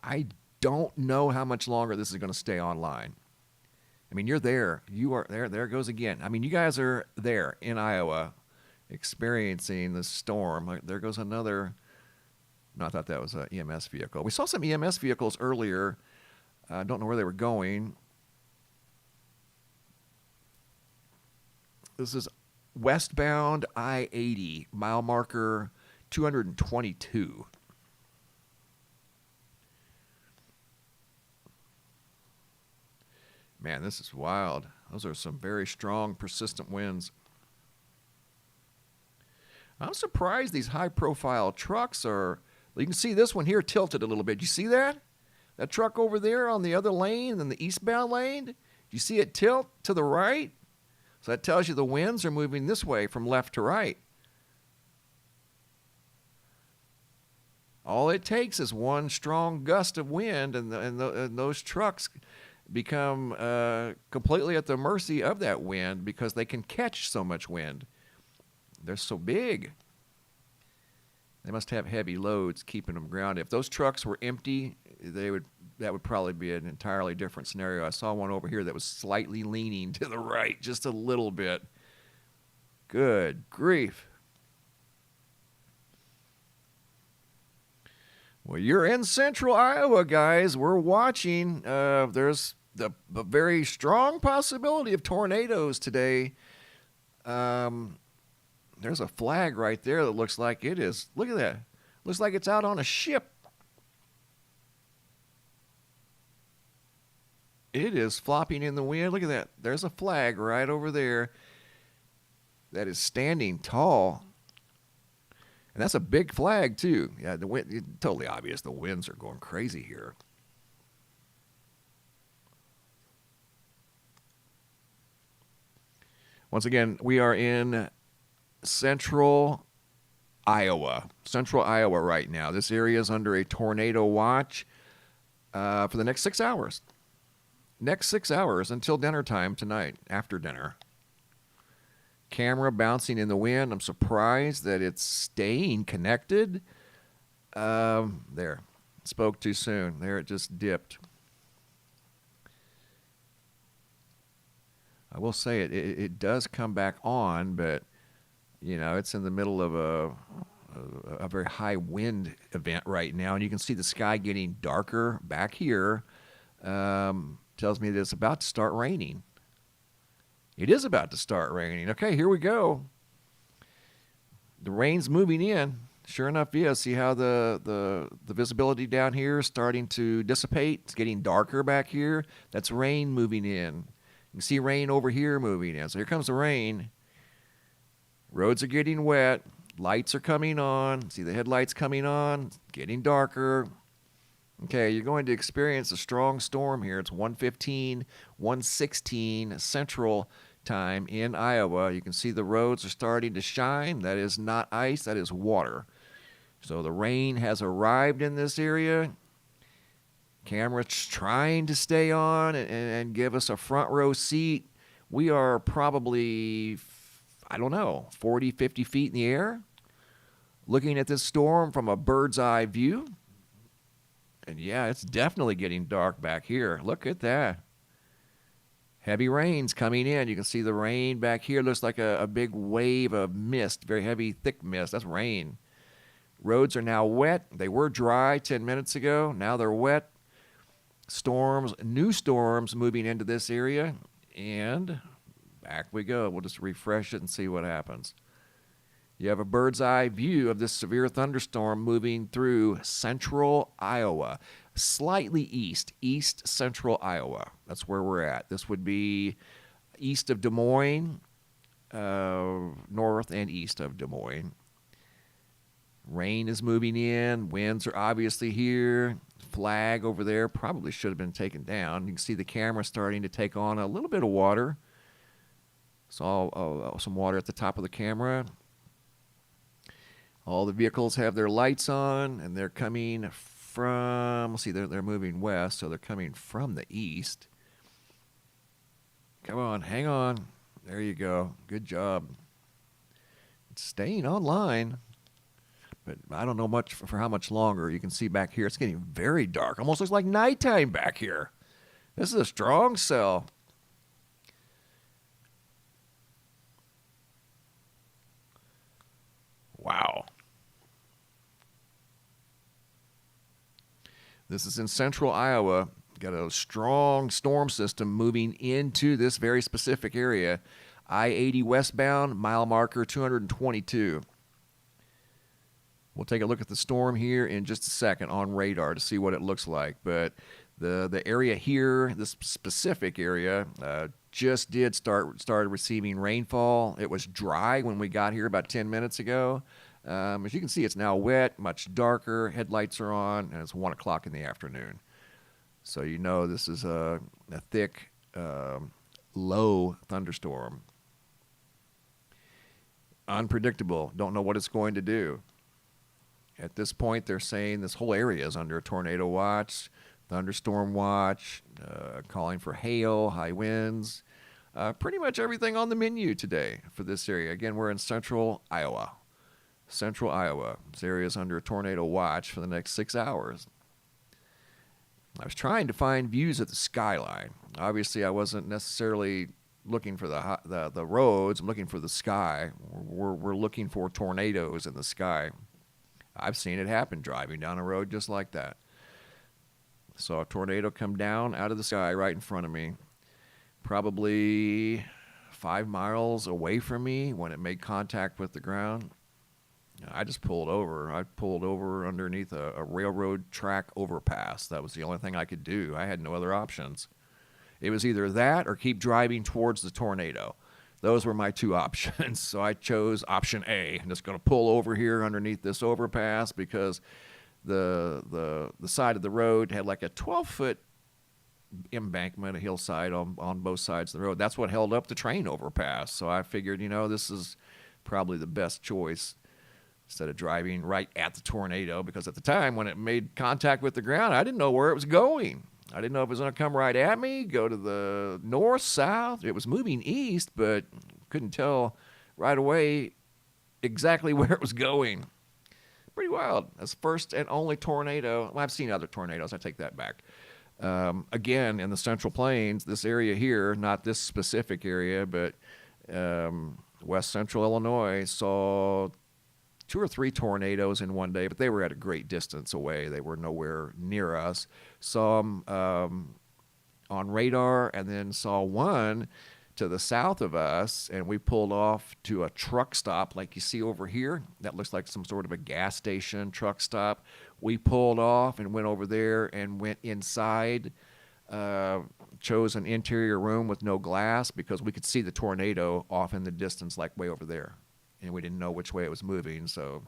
I don't know how much longer this is going to stay online. I mean, you're there. You are there. There it goes again. I mean, you guys are there in Iowa experiencing the storm. There goes another. No, I thought that was an EMS vehicle. We saw some EMS vehicles earlier. I don't know where they were going. This is westbound I-80, mile marker 222. Man, this is wild. Those are some very strong, persistent winds. I'm surprised these high-profile trucks are... You can see this one here tilted a little bit. You see that? That truck over there on the other lane, in the eastbound lane? Do you see it tilt to the right? So that tells you the winds are moving this way from left to right. All it takes is one strong gust of wind, and those trucks become completely at the mercy of that wind because they can catch so much wind. They're so big. They must have heavy loads keeping them grounded. If those trucks were empty, that would probably be an entirely different scenario. I saw one over here that was slightly leaning to the right, just a little bit. Good grief. Well, you're in central Iowa, guys. We're watching. There's a very strong possibility of tornadoes today. There's a flag right there that looks like it is. Look at that. Looks like it's out on a ship. It is flopping in the wind. Look at that. There's a flag right over there that is standing tall. And that's a big flag, too. Yeah, the wind, it's totally obvious the winds are going crazy here. Once again, we are in central Iowa. Central Iowa right now. This area is under a tornado watch for the next 6 hours. Next 6 hours until dinner time tonight, after dinner. Camera bouncing in the wind. I'm surprised that it's staying connected. There. Spoke too soon. There, it just dipped. I will say it does come back on, but, it's in the middle of a very high wind event right now, and you can see the sky getting darker back here. Tells me that it's about to start raining. It is about to start raining. Okay, here we go. The rain's moving in. Sure enough, yeah, see how the visibility down here is starting to dissipate? It's getting darker back here. That's rain moving in. You can see rain over here moving in. So here comes the rain. Roads are getting wet. Lights are coming on. See the headlights coming on. It's getting darker. Okay, you're going to experience a strong storm here. It's 1:15, 1:16 Central Time in Iowa. You can see the roads are starting to shine. That is not ice, that is water. So the rain has arrived in this area. Camera's trying to stay on and give us a front row seat. We are probably, 40, 50 feet in the air, looking at this storm from a bird's eye view. And yeah, it's definitely getting dark back here. Look at that. Heavy rain's coming in. You can see the rain back here. Looks like a big wave of mist, very heavy, thick mist. That's rain. Roads are now wet. They were dry 10 minutes ago. Now they're wet. Storms, new storms moving into this area. And back we go. We'll just refresh it and see what happens. You have a bird's eye view of this severe thunderstorm moving through central Iowa, slightly east central Iowa. That's where we're at. This would be east of Des Moines, north and east of Des Moines. Rain is moving in. Winds are obviously here. Flag over there probably should have been taken down. You can see the camera starting to take on a little bit of water. Saw some water at the top of the camera. All the vehicles have their lights on, and they're coming from, let's see, they're moving west, so they're coming from the east. Come on, hang on. There you go. Good job. It's staying online, but I don't know much for how much longer. You can see back here, it's getting very dark. Almost looks like nighttime back here. This is a strong cell. Wow. This is in central Iowa. Got a strong storm system moving into this very specific area. I-80 westbound, mile marker 222. We'll take a look at the storm here in just a second on radar to see what it looks like. But the area here, this specific area, just did started receiving rainfall. It was dry when we got here about 10 minutes ago. As you can see, it's now wet, much darker. Headlights are on, and it's 1 o'clock in the afternoon. So you know this is a thick, low thunderstorm. Unpredictable. Don't know what it's going to do. At this point, they're saying this whole area is under a tornado watch, thunderstorm watch, calling for hail, high winds. Pretty much everything on the menu today for this area. Again, we're in central Iowa. Central Iowa. This area is under a tornado watch for the next 6 hours. I was trying to find views of the skyline. Obviously, I wasn't necessarily looking for the roads. I'm looking for the sky. We're looking for tornadoes in the sky. I've seen it happen driving down a road just like that. Saw a tornado come down out of the sky right in front of me, probably 5 miles away from me when it made contact with the ground. I just pulled over. I pulled over underneath a railroad track overpass. That was the only thing I could do. I had no other options. It was either that or keep driving towards the tornado. Those were my two options. So I chose option A. I'm just going to pull over here underneath this overpass because the side of the road had like a 12-foot embankment, a hillside on both sides of the road. That's what held up the train overpass. So I figured, this is probably the best choice instead of driving right at the tornado, because at the time when it made contact with the ground, I didn't know where it was going. I didn't know if it was going to come right at me, go to the north, south. It was moving east, but couldn't tell right away exactly where it was going. Pretty wild. That's the first and only tornado. Well, I've seen other tornadoes. I take that back. Again, in the Central Plains, this area here, not this specific area, but west central Illinois, saw 2 or 3 tornadoes in one day, but they were at a great distance away. They were nowhere near us. Saw them on radar, and then saw one to the south of us, and we pulled off to a truck stop like you see over here. That looks like some sort of a gas station truck stop. We pulled off and went over there and went inside, chose an interior room with no glass because we could see the tornado off in the distance, like way over there. And we didn't know which way it was moving, so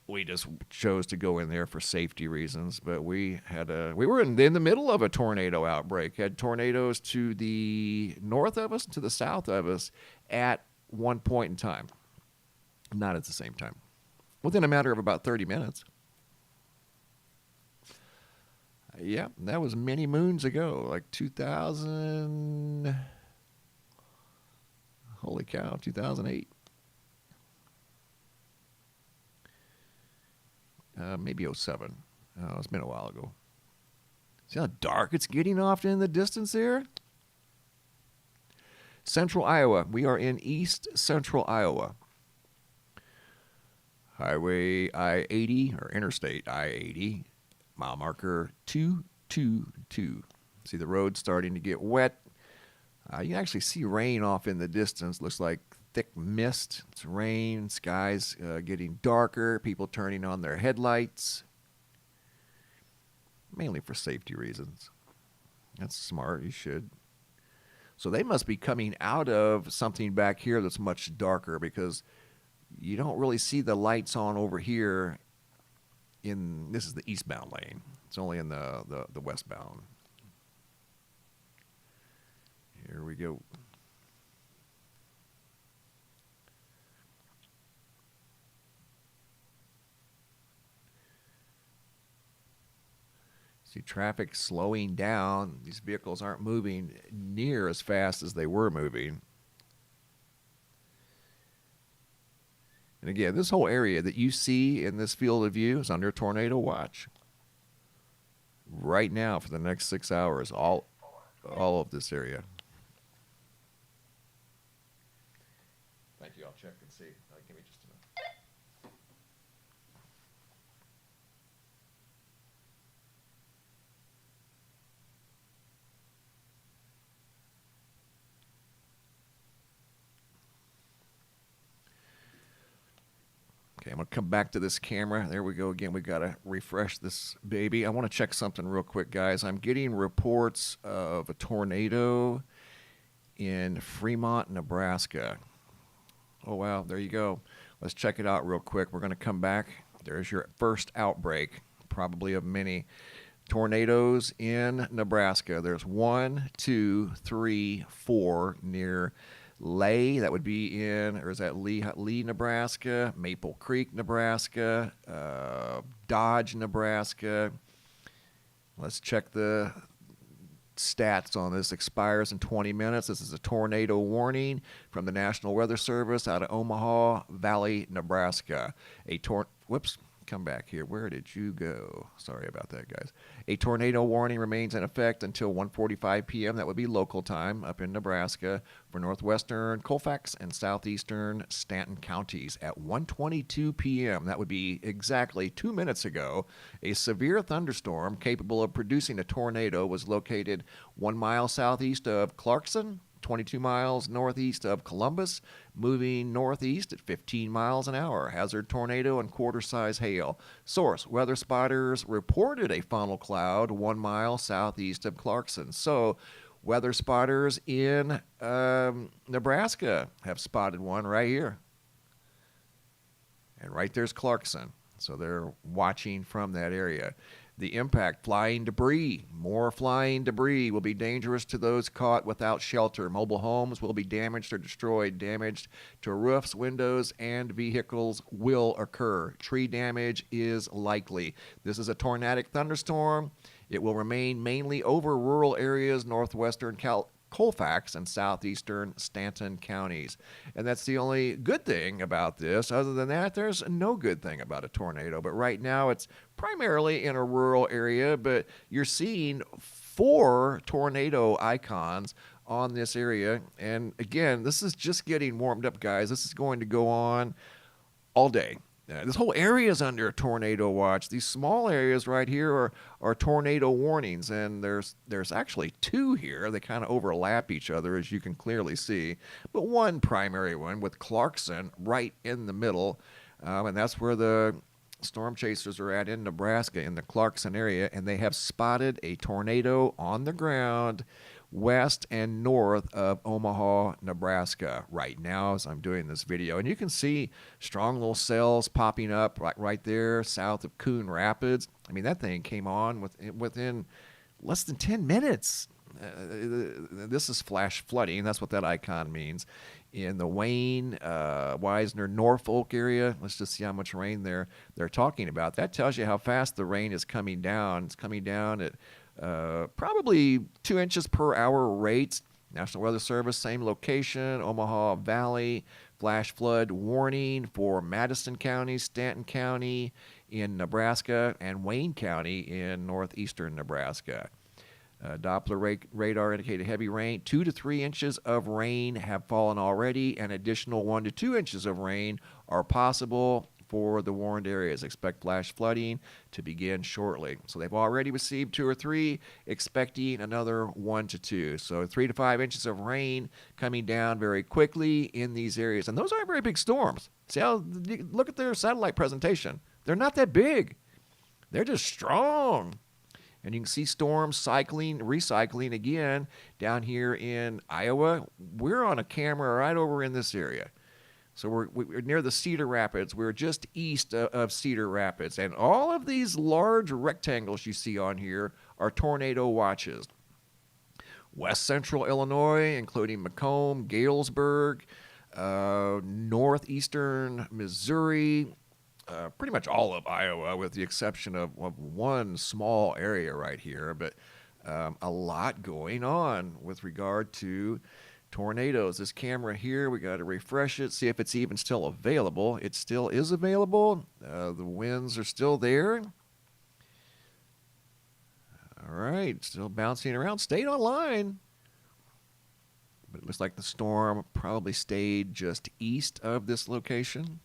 we just chose to go in there for safety reasons. But we were in the middle of a tornado outbreak. Had tornadoes to the north of us, to the south of us at one point in time. Not at the same time. Within a matter of about 30 minutes. Yeah, that was many moons ago, like 2000. Holy cow, 2008. Maybe 07. Oh, it's been a while ago. See how dark it's getting off in the distance there? Central Iowa. We are in east central Iowa. Highway I-80, or Interstate I-80, mile marker 222. See the road starting to get wet. You can actually see rain off in the distance. Looks like thick mist. It's rain. Skies getting darker. People turning on their headlights. Mainly for safety reasons. That's smart. You should. So they must be coming out of something back here that's much darker, because you don't really see the lights on over here. This is the eastbound lane. It's only in the westbound. Here we go. See traffic slowing down. These vehicles aren't moving near as fast as they were moving. And again, this whole area that you see in this field of view is under tornado watch. Right now for the next 6 hours, all of this area. Thank you. I'll check and see. Give me just a minute. Okay, I'm going to come back to this camera. There we go again. We got to refresh this baby. I want to check something real quick, guys. I'm getting reports of a tornado in Fremont, Nebraska. Oh, wow. There you go. Let's check it out real quick. We're going to come back. There's your first outbreak, probably of many. Tornadoes in Nebraska. There's 1, 2, 3, 4 near Lay. That would be or is that Lee, Nebraska? Maple Creek, Nebraska. Dodge, Nebraska. Let's check the stats on this. Expires in 20 minutes. This is a tornado warning from the National Weather Service out of Omaha Valley, Nebraska. Whoops. Come back here. Where did you go? Sorry about that, guys. A tornado warning remains in effect until 1:45 p.m. That would be local time up in Nebraska for northwestern Colfax and southeastern Stanton counties. At 1:22 p.m., that would be exactly 2 minutes ago, a severe thunderstorm capable of producing a tornado was located 1 mile southeast of Clarkson, 22 miles northeast of Columbus, moving northeast at 15 miles an hour. Hazard tornado and quarter-size hail. Source, weather spotters reported a funnel cloud 1 mile southeast of Clarkson. So weather spotters in Nebraska have spotted one right here. And right there's Clarkson. So they're watching from that area. The impact, flying debris. More flying debris will be dangerous to those caught without shelter. Mobile homes will be damaged or destroyed. Damage to roofs, windows, and vehicles will occur. Tree damage is likely. This is a tornadic thunderstorm. It will remain mainly over rural areas, northwestern Colfax and southeastern Stanton counties. And that's the only good thing about this. Other than that, there's no good thing about a tornado. But right now, it's primarily in a rural area, but you're seeing 4 tornado icons on this area. And again, this is just getting warmed up, guys. This is going to go on all day. This whole area is under a tornado watch. These small areas right here are tornado warnings, and there's actually 2 here. They kind of overlap each other, as you can clearly see. But one primary one with Clarkson right in the middle, and that's where the storm chasers are at in Nebraska, in the Clarkson area, and they have spotted a tornado on the ground west and north of Omaha, Nebraska right now as I'm doing this video. And you can see strong little cells popping up right there south of Coon Rapids. I mean, that thing came on within less than 10 minutes. This is flash flooding. That's what that icon means. In the Wayne, Wisner, Norfolk area, let's just see how much rain they're talking about. That tells you how fast the rain is coming down. It's coming down at probably 2 inches per hour rates. National Weather Service, same location, Omaha Valley, flash flood warning for Madison County, Stanton County in Nebraska, and Wayne County in northeastern Nebraska. Doppler radar indicated heavy rain. 2 to 3 inches of rain have fallen already, and additional 1 to 2 inches of rain are possible for the warned areas. Expect flash flooding to begin shortly. So they've already received 2 or 3, expecting another 1 to 2. So 3 to 5 inches of rain coming down very quickly in these areas. And those aren't very big storms. See how, look at their satellite presentation. They're not that big. They're just strong. And you can see storms recycling again down here in Iowa. We're on a camera right over in this area. So we're near the Cedar Rapids. We're just east of Cedar Rapids. And all of these large rectangles you see on here are tornado watches. West central Illinois, including Macomb, Galesburg, northeastern Missouri, pretty much all of Iowa, with the exception of one small area right here. But a lot going on with regard to tornadoes. This camera here, we got to refresh it, see if it's even still available. It still is available. The winds are still there. All right, still bouncing around. Stayed online. But it looks like the storm probably stayed just east of this location.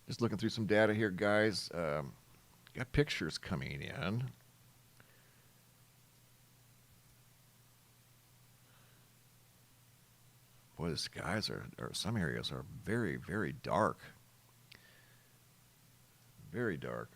Just looking through some data here, guys. Got pictures coming in. Boy, the skies or some areas are very, very dark. Very dark.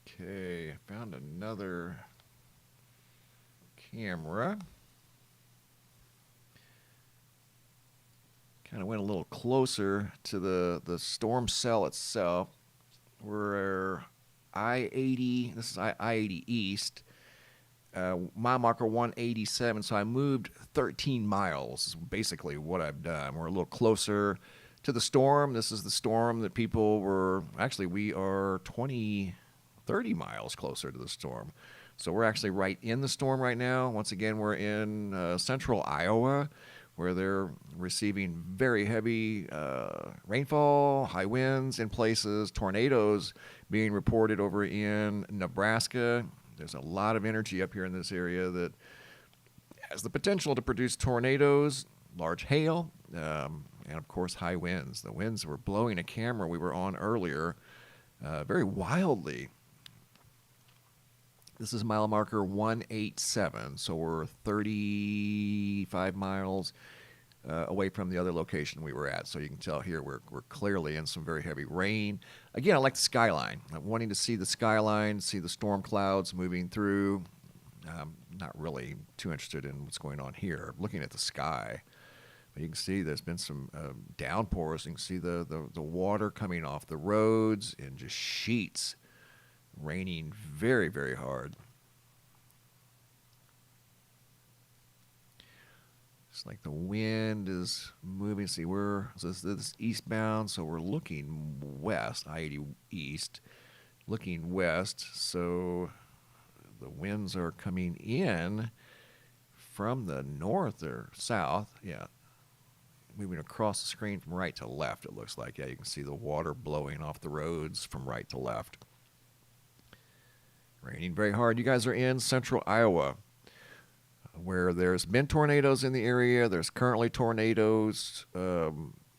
Okay, found another camera. Kind of went a little closer to the storm cell itself. We're I-80, this is I-80 East, mile marker 187, so I moved 13 miles, is basically what I've done. We're a little closer to the storm. This is the storm that people were, actually we are 30 miles closer to the storm. So we're actually right in the storm right now. Once again, we're in central Iowa, where they're receiving very heavy rainfall, high winds in places, tornadoes being reported over in Nebraska. There's a lot of energy up here in this area that has the potential to produce tornadoes, large hail, and of course high winds. The winds were blowing a camera we were on earlier very wildly. This is mile marker 187, so we're 35 miles away from the other location we were at. So you can tell here we're clearly in some very heavy rain. Again, I like the skyline. I'm wanting to see the skyline, see the storm clouds moving through. I'm not really too interested in what's going on here. I'm looking at the sky. But you can see there's been some downpours. You can see the water coming off the roads in just sheets. Raining very, very hard. It's like the wind is moving. See, this is eastbound, so we're looking west, I-80 East, looking west. So the winds are coming in from the north or south. Yeah, moving across the screen from right to left, it looks like. Yeah, you can see the water blowing off the roads from right to left. Raining very hard. You guys are in central Iowa, where there's been tornadoes in the area. There's currently tornadoes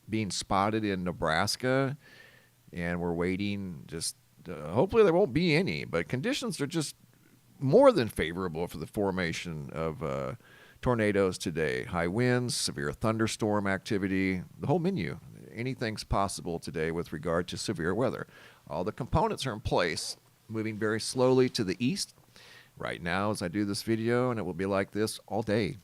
being spotted in Nebraska, and we're waiting. Just hopefully there won't be any, but conditions are just more than favorable for the formation of tornadoes today. High winds, severe thunderstorm activity, the whole menu. Anything's possible today with regard to severe weather. All the components are in place. Moving very slowly to the east right now as I do this video, and it will be like this all day,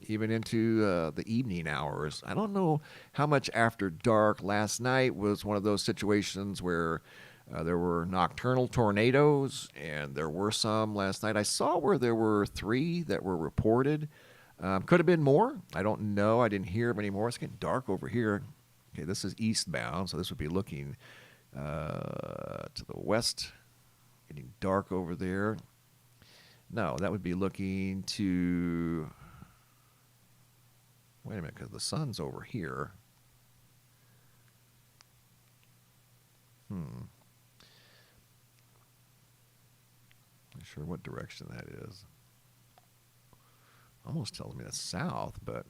even into the evening hours. I don't know how much after dark. Last night was one of those situations where there were nocturnal tornadoes, and there were some last night. I saw where there were 3 that were reported. Could have been more. I don't know. I didn't hear of any more. It's getting dark over here. Okay, this is eastbound, so this would be looking to the west. Getting dark over there. No, that would be looking to... Wait a minute, because the sun's over here. Not sure what direction that is. Almost tells me that's south, but...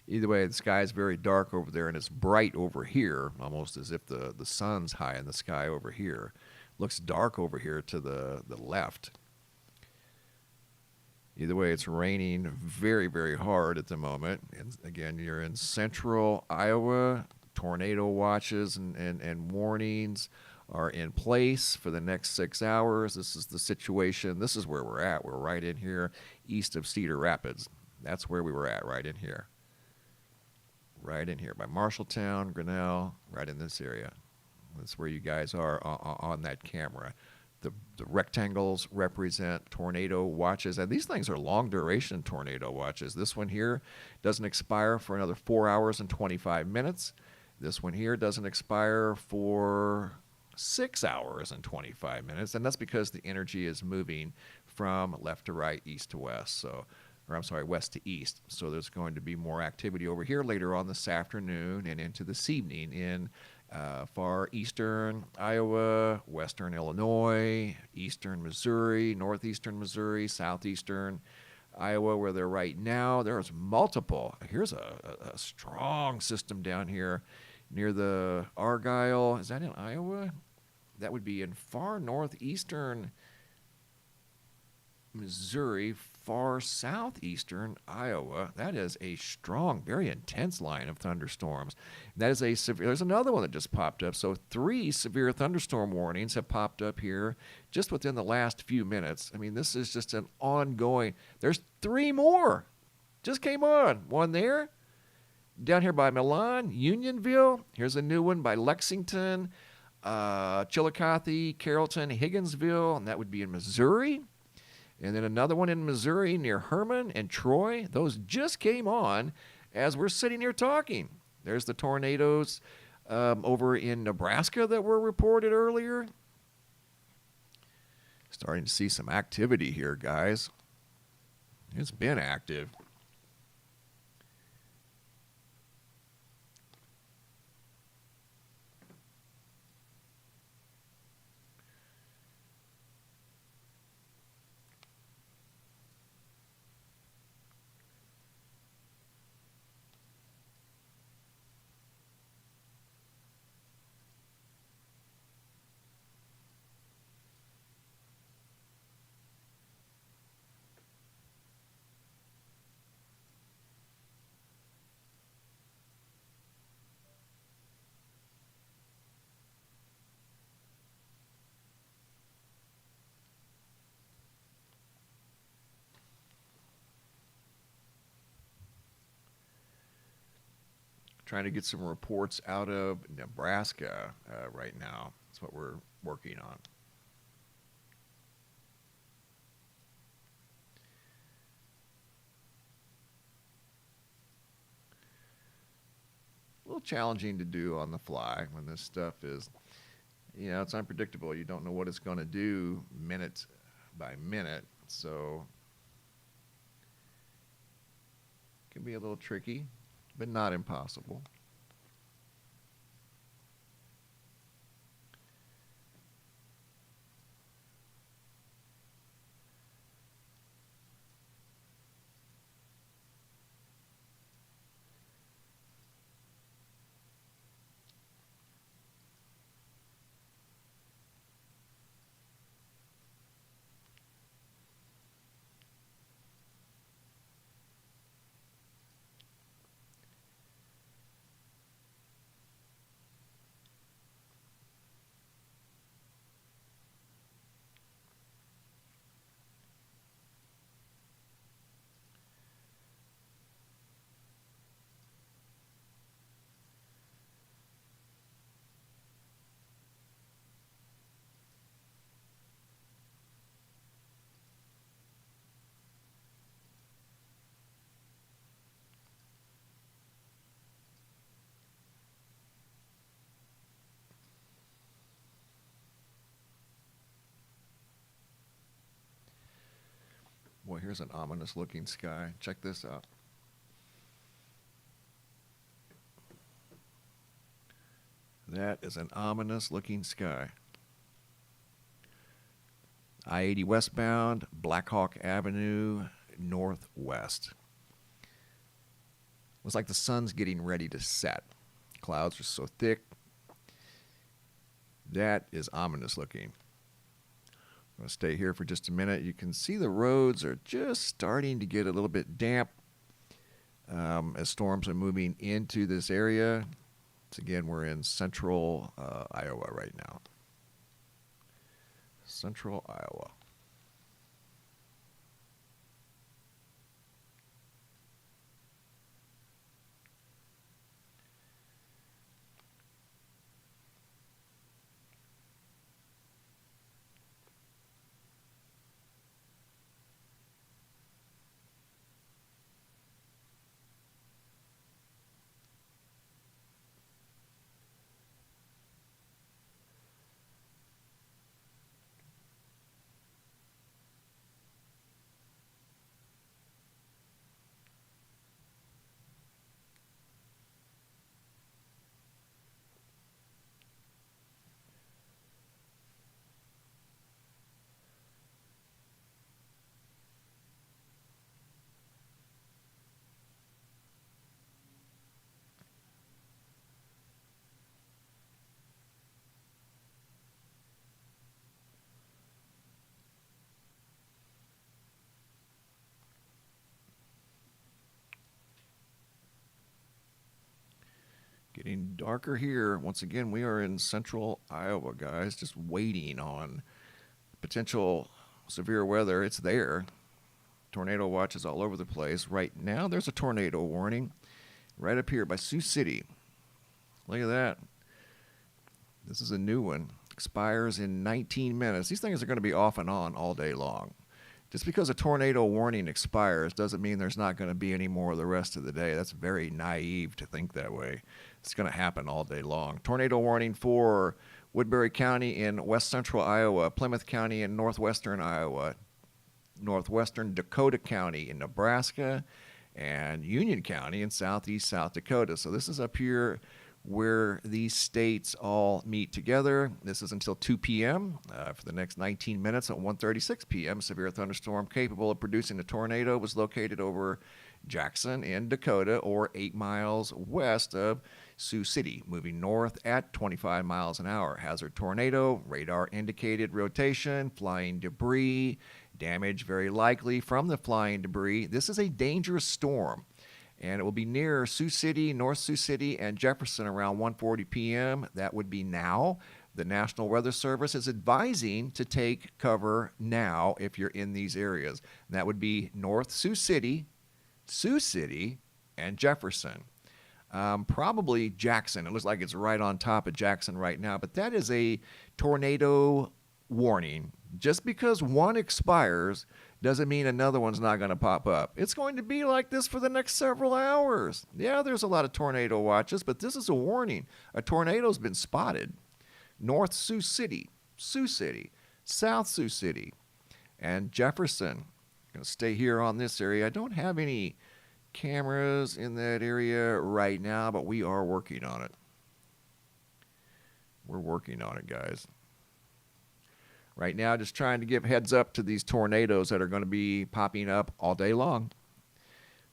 Either way, the sky is very dark over there, and it's bright over here, almost as if the sun's high in the sky over here. Looks dark over here to the left. Either way, it's raining very, very hard at the moment. And again, you're in central Iowa. Tornado watches and warnings are in place for the next 6 hours. This is the situation. This is where we're at. We're right in here east of Cedar Rapids. That's where we were at, right in here. Right in here by Marshalltown, Grinnell, right in this area. That's where you guys are on that camera. The rectangles represent tornado watches, and these things are long duration tornado watches. This one here doesn't expire for another 4 hours and 25 minutes. This one here doesn't expire for 6 hours and 25 minutes, and that's because the energy is moving from left to right, east to west. West to east. So there's going to be more activity over here later on this afternoon and into this evening in far eastern Iowa, western Illinois, eastern Missouri, northeastern Missouri, southeastern Iowa, where they're right now. There's multiple. Here's a strong system down here near the Argyle. Is that in Iowa? That would be in far northeastern Missouri, far southeastern Iowa. That is a strong, very intense line of thunderstorms. That is a severe. There's another one that just popped up. So 3 severe thunderstorm warnings have popped up here just within the last few minutes. I mean, this is just an ongoing. There's 3 more. Just came on. One there. Down here by Milan, Unionville. Here's a new one by Lexington, Chillicothe, Carrollton, Higginsville, and that would be in Missouri. And then another one in Missouri near Herman and Troy. Those just came on as we're sitting here talking. There's the tornadoes over in Nebraska that were reported earlier. Starting to see some activity here, guys. It's been active. Trying to get some reports out of Nebraska right now. That's what we're working on. A little challenging to do on the fly when this stuff is, it's unpredictable. You don't know what it's going to do minute by minute. So it can be a little tricky, but not impossible. Boy, here's an ominous looking sky. Check this out. That is an ominous looking sky. I-80 westbound, Blackhawk Avenue, northwest. Looks like the sun's getting ready to set. Clouds are so thick. That is ominous looking. I'm going to stay here for just a minute. You can see the roads are just starting to get a little bit damp as storms are moving into this area. So again, we're in central Iowa right now. Central Iowa. Getting darker here. Once again, we are in central Iowa, guys, just waiting on potential severe weather. It's there. Tornado watches all over the place. Right now, there's a tornado warning right up here by Sioux City. Look at that. This is a new one. Expires in 19 minutes. These things are going to be off and on all day long. Just because a tornado warning expires doesn't mean there's not going to be any more the rest of the day. That's very naive to think that way. It's going to happen all day long. Tornado warning for Woodbury County in west central Iowa, Plymouth County in northwestern Iowa, northwestern Dakota County in Nebraska, and Union County in southeast South Dakota. So this is up here where these states all meet together. This is until 2 p.m. For the next 19 minutes at 1:36 p.m. Severe thunderstorm capable of producing a tornado was located over Jackson in Dakota, or 8 miles west of Sioux City, moving north at 25 miles an hour. Hazard tornado, radar indicated rotation, flying debris, damage very likely from the flying debris. This is a dangerous storm, and it will be near Sioux City, North Sioux City, and Jefferson around 1:40 p.m. That would be now. The National Weather Service is advising to take cover now if you're in these areas. And that would be North Sioux City, and Jefferson. Probably Jackson. It looks like it's right on top of Jackson right now, but that is a tornado warning. Just because one expires doesn't mean another one's not going to pop up. It's going to be like this for the next several hours. Yeah, there's a lot of tornado watches, but this is a warning. A tornado's been spotted. North Sioux City, South Sioux City, and Jefferson. Going to stay here on this area. I don't have any cameras in that area right now, but we are working on it. We're working on it, guys. Right now, just trying to give heads up to these tornadoes that are going to be popping up all day long.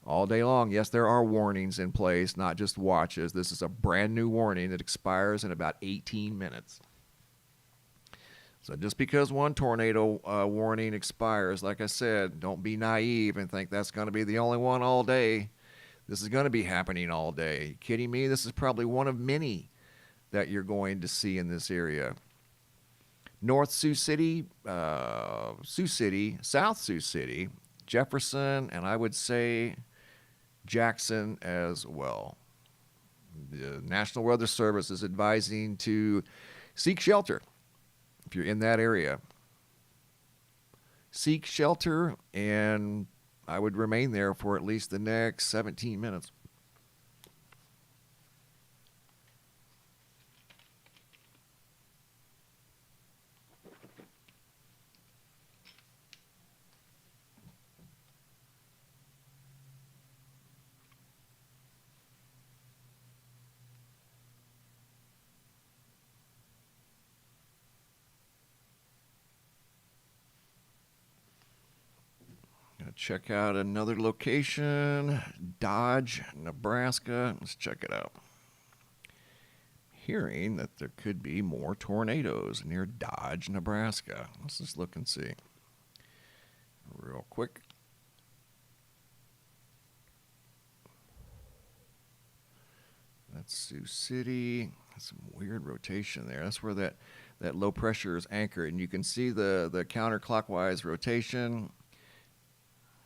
All day long. Yes, there are warnings in place, not just watches. This is a brand new warning that expires in about 18 minutes. So just because one tornado warning expires, like I said, don't be naive and think that's going to be the only one all day. This is going to be happening all day. You kidding me? This is probably one of many that you're going to see in this area. North Sioux City, South Sioux City, Jefferson, and I would say Jackson as well. The National Weather Service is advising to seek shelter if you're in that area. Seek shelter, and I would remain there for at least the next 17 minutes. Check out another location, Dodge, Nebraska. Let's check it out. Hearing that there could be more tornadoes near Dodge, Nebraska. Let's just look and see real quick. That's Sioux City. That's some weird rotation there. That's where that low pressure is anchored, and you can see the counterclockwise rotation.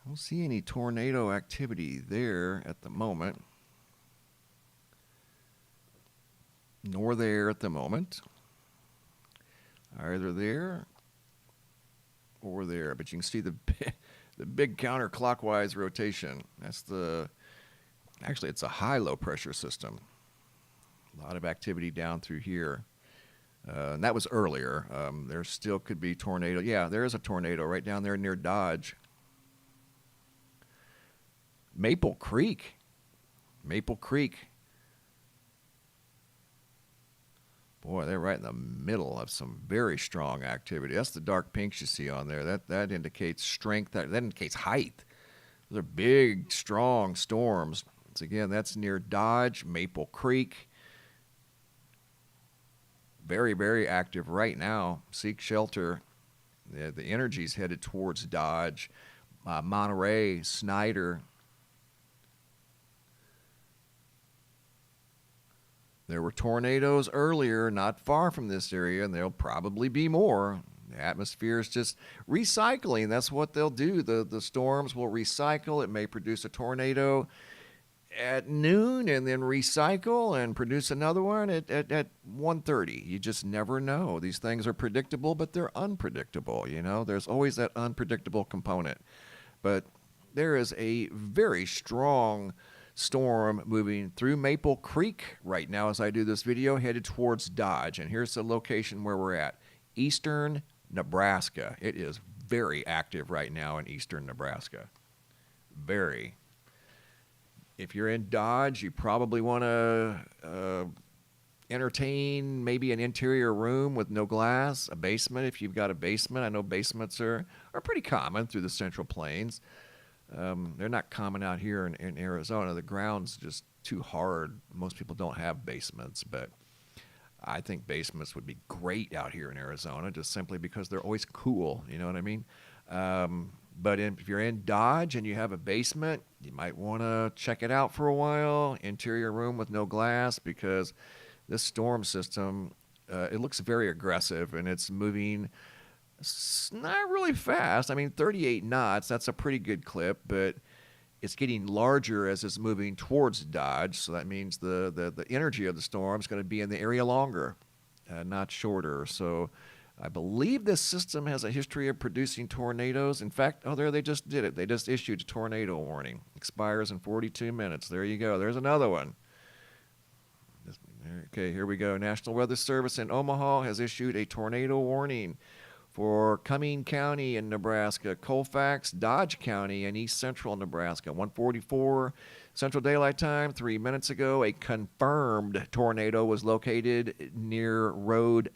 I don't see any tornado activity there at the moment, nor there at the moment. Either there or there, but you can see the big counterclockwise rotation. That's actually it's a high-low pressure system. A lot of activity down through here. And that was earlier. There still could be tornado. Yeah, there is a tornado right down there near Dodge. Maple Creek. Boy, they're right in the middle of some very strong activity. That's the dark pinks you see on there. That indicates strength. That indicates height. Those are big, strong storms. So again, that's near Dodge, Maple Creek. Very, very active right now. Seek shelter. The energy's headed towards Dodge, Monterey, Snyder. There were tornadoes earlier, not far from this area, and there'll probably be more. The atmosphere is just recycling. That's what they'll do. The storms will recycle. It may produce a tornado at noon and then recycle and produce another one at 1:30. You just never know. These things are predictable, but they're unpredictable. You know, there's always that unpredictable component. But there is a very strong storm moving through Maple Creek right now as I do this video, headed towards Dodge. And here's the location where we're at. Eastern Nebraska. It is very active right now in eastern Nebraska. Very. If you're in Dodge, you probably want to entertain maybe an interior room with no glass, a basement if you've got a basement. I know basements are pretty common through the Central Plains. They're not common out here in Arizona. The ground's just too hard. Most people don't have basements, but I think basements would be great out here in Arizona just simply because they're always cool. You know what I mean? But if you're in Dodge and you have a basement, you might want to check it out for a while. Interior room with no glass, because this storm system, it looks very aggressive, and it's moving not really fast. I mean, 38 knots, that's a pretty good clip, but it's getting larger as it's moving towards Dodge. So that means the energy of the storm is going to be in the area longer, not shorter. So I believe this system has a history of producing tornadoes. In fact, there they just did it. They just issued a tornado warning. Expires in 42 minutes. There you go. There's another one. Okay, here we go. National Weather Service in Omaha has issued a tornado warning for Cumming County in Nebraska, Colfax, Dodge County, and east central Nebraska. 1:44 Central Daylight Time, 3 minutes ago, a confirmed tornado was located near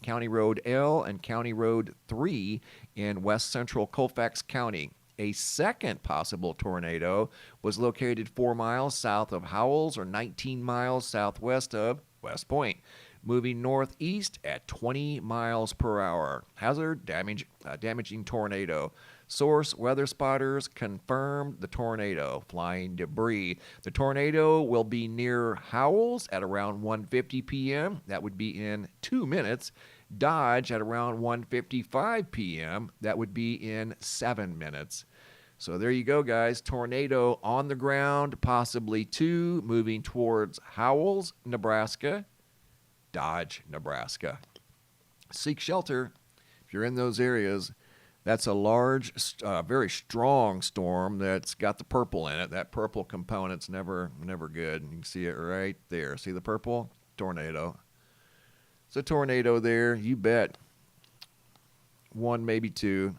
County Road L and County Road 3 in west central Colfax County. A second possible tornado was located 4 miles south of Howells or 19 miles southwest of West Point, moving northeast at 20 miles per hour. Hazard, damaging tornado. Source, weather spotters confirmed the tornado. Flying debris. The tornado will be near Howells at around 1:50 p.m. That would be in 2 minutes. Dodge at around 1:55 p.m. That would be in 7 minutes. So there you go, guys. Tornado on the ground, possibly 2, moving towards Howells, Nebraska, Dodge, Nebraska. Seek shelter if you're in those areas. That's a large, very strong storm that's got the purple in it. That purple component's never good. You can see it right there. See the purple? Tornado. It's a tornado there, you bet. 1, maybe 2.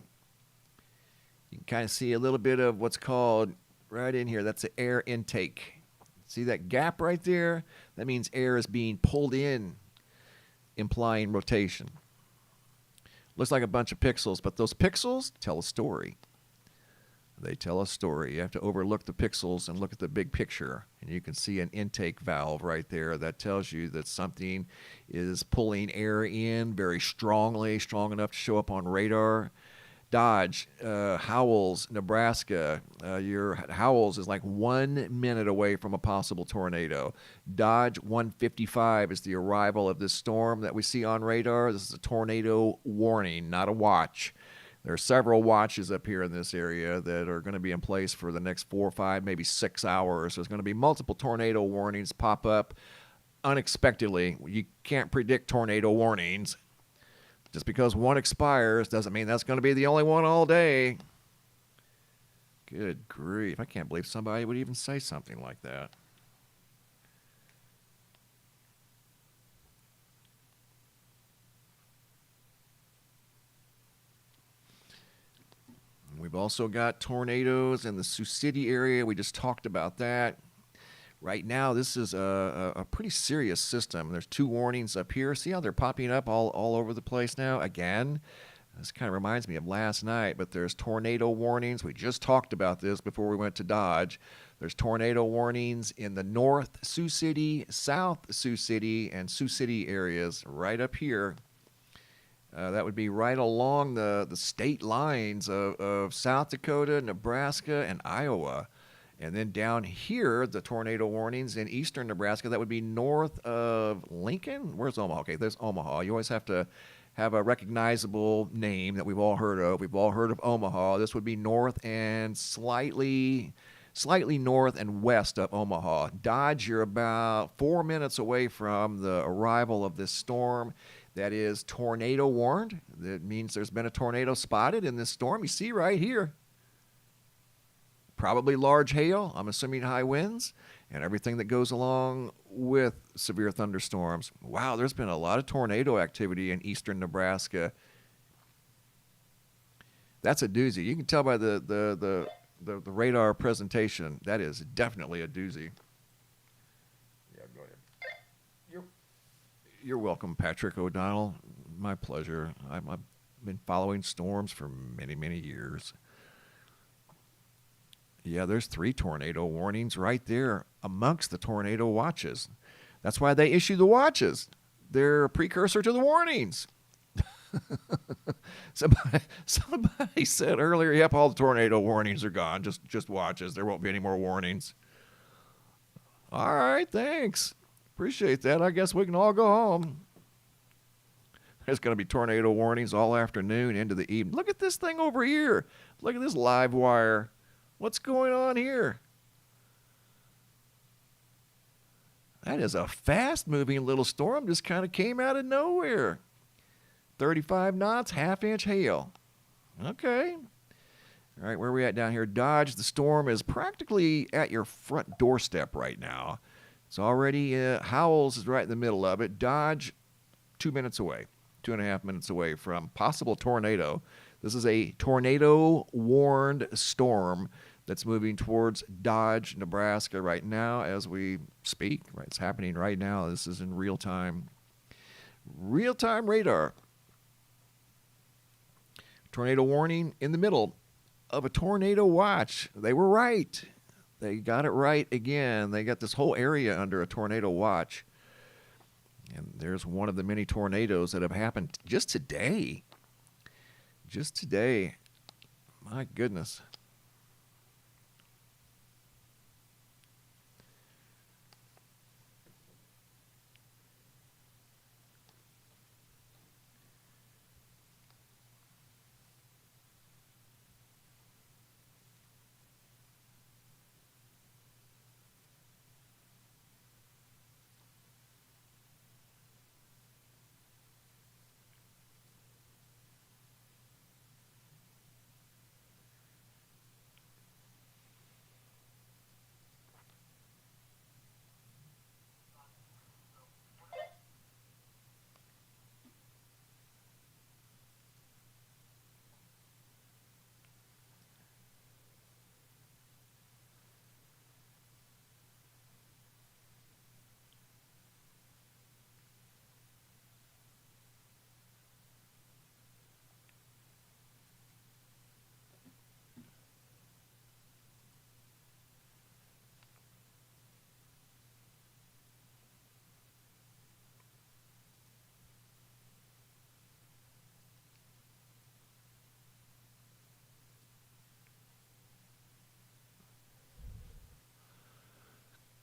You can kind of see a little bit of what's called right in here. That's the air intake. See that gap right there? That means air is being pulled in, implying rotation. Looks like a bunch of pixels, but those pixels tell a story. They tell a story. You have to overlook the pixels and look at the big picture, and you can see an intake valve right there that tells you that something is pulling air in very strongly, strong enough to show up on radar. Dodge, Howells, Nebraska. Your Howells is like 1 minute away from a possible tornado. Dodge, 1:55 is the arrival of this storm that we see on radar. This is a tornado warning, not a watch. There are several watches up here in this area that are going to be in place for the next 4 or 5, maybe 6 hours. There's going to be multiple tornado warnings pop up unexpectedly. You can't predict tornado warnings. Just because one expires doesn't mean that's going to be the only one all day. Good grief. I can't believe somebody would even say something like that. We've also got tornadoes in the Sioux City area. We just talked about that. Right now, this is a pretty serious system. There's 2 warnings up here. See how they're popping up all over the place now? Again, this kind of reminds me of last night, but there's tornado warnings. We just talked about this before we went to Dodge. There's tornado warnings in the North Sioux City, South Sioux City, and Sioux City areas right up here. That would be right along the state lines of South Dakota, Nebraska, and Iowa. And then down here, the tornado warnings in eastern Nebraska, that would be north of Lincoln. Where's Omaha? Okay, there's Omaha. You always have to have a recognizable name that we've all heard of. We've all heard of Omaha. This would be north and slightly north and west of Omaha. Dodge, you're about 4 minutes away from the arrival of this storm that is tornado warned. That means there's been a tornado spotted in this storm. You see right here. Probably large hail, I'm assuming high winds, and everything that goes along with severe thunderstorms. Wow, there's been a lot of tornado activity in eastern Nebraska. That's a doozy. You can tell by the radar presentation. That is definitely a doozy. Yeah, go ahead. You're welcome, Patrick O'Donnell. My pleasure. I've been following storms for many, many years. Yeah, there's 3 tornado warnings right there amongst the tornado watches. That's why they issue the watches. They're a precursor to the warnings. Somebody said earlier, yep, all the tornado warnings are gone. Just watches. There won't be any more warnings. All right, thanks. Appreciate that. I guess we can all go home. There's going to be tornado warnings all afternoon into the evening. Look at this thing over here. Look at this live wire. What's going on here? That is a fast-moving little storm. Just kind of came out of nowhere. 35 knots, half-inch hail. Okay. All right, where are we at down here? Dodge, the storm is practically at your front doorstep right now. It's already, Howells is right in the middle of it. Dodge, 2 minutes away, 2.5 minutes away from possible tornado. This is a tornado-warned storm that's moving towards Dodge, Nebraska right now as we speak. Right, it's happening right now. This is in real time. Real-time radar. Tornado warning in the middle of a tornado watch. They were right. They got it right again. They got this whole area under a tornado watch. And there's one of the many tornadoes that have happened just today. Just today. My goodness.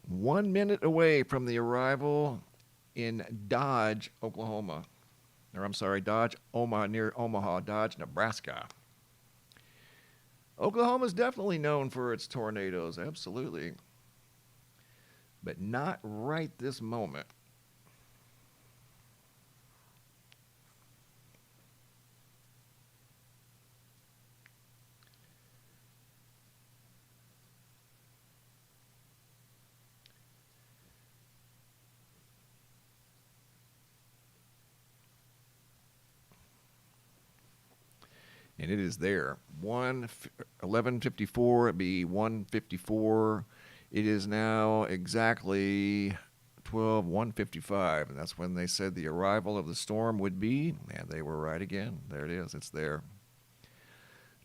One minute away from the arrival in Dodge, Oklahoma. Or I'm sorry, Dodge, near Omaha, Dodge, Nebraska. Oklahoma's definitely known for its tornadoes, absolutely. But not right this moment. And it is there. 11:54, it'd be 1:54. It is now exactly 1:55, and that's when they said the arrival of the storm would be, and they were right again. There it is. It's there.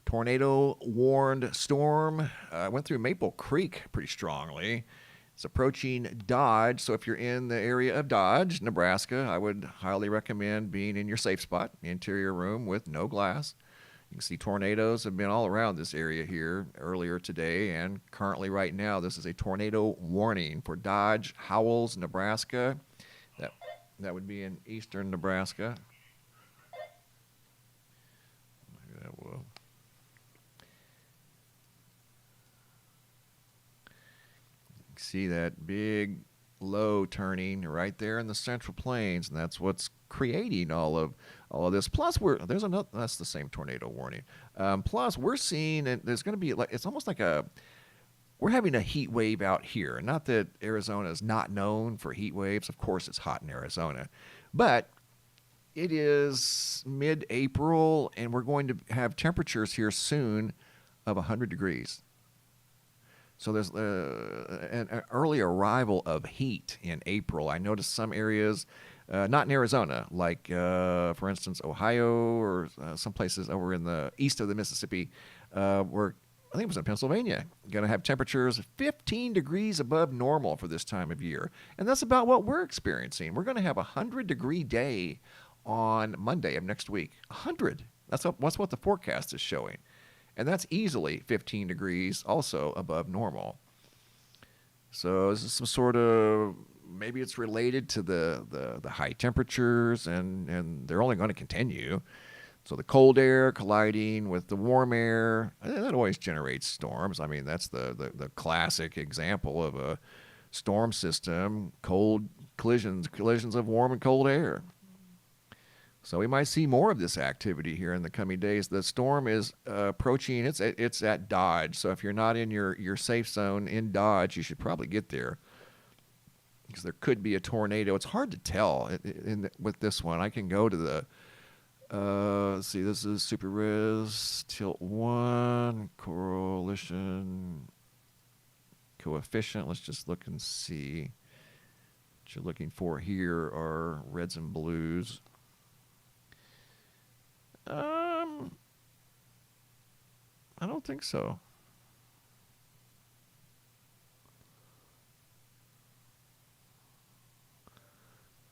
Tornado warned storm went through Maple Creek pretty strongly. It's approaching Dodge, so if you're in the area of Dodge, Nebraska, I would highly recommend being in your safe spot, interior room with no glass. You can see tornadoes have been all around this area here earlier today, and currently right now this is a tornado warning for Dodge, Howells, Nebraska. That would be in eastern Nebraska. See that big low turning right there in the Central Plains, and that's what's creating all of this. Plus, there's another. That's the same tornado warning. Plus, we're seeing, and there's going to be like, it's almost like we're having a heat wave out here. Not that Arizona is not known for heat waves. Of course, it's hot in Arizona, but it is mid-April, and we're going to have temperatures here soon of 100 degrees. So there's an early arrival of heat in April. I noticed some areas, not in Arizona, like, for instance, Ohio or some places over in the east of the Mississippi, where I think it was in Pennsylvania, going to have temperatures 15 degrees above normal for this time of year. And that's about what we're experiencing. We're going to have a 100-degree day on Monday of next week. 100. That's what the forecast is showing. And that's easily 15 degrees also above normal. So this is some sort of, maybe it's related to the high temperatures, and they're only going to continue. So the cold air colliding with the warm air, that always generates storms. I mean, that's the classic example of a storm system, cold collisions of warm and cold air. So we might see more of this activity here in the coming days. The storm is approaching. It's at Dodge. So if you're not in your safe zone in Dodge, you should probably get there, because there could be a tornado. It's hard to tell with this one. I can go to the let's see. This is Super Res Tilt 1 Correlation Coefficient. Let's just look and see. What you're looking for here are reds and blues. I don't think so.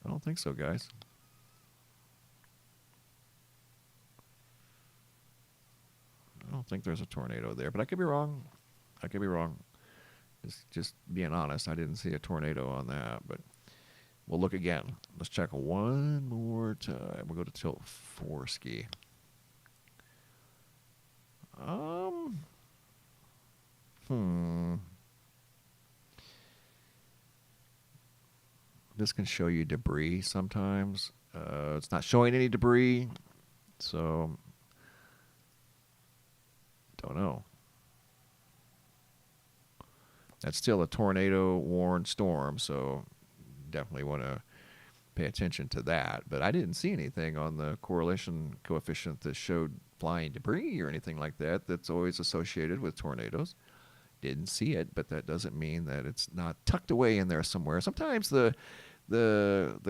I don't think so, guys. I don't think there's a tornado there, but I could be wrong. I could be wrong. It's just being honest. I didn't see a tornado on that, but we'll look again. Let's check one more time. We'll go to Tilt 4 ski. This can show you debris sometimes. It's not showing any debris, so don't know. That's still a tornado warned storm, so definitely want to pay attention to that. But I didn't see anything on the correlation coefficient that showed flying debris or anything like that. That's always associated with tornadoes. Didn't see it, but that doesn't mean that it's not tucked away in there somewhere. Sometimes the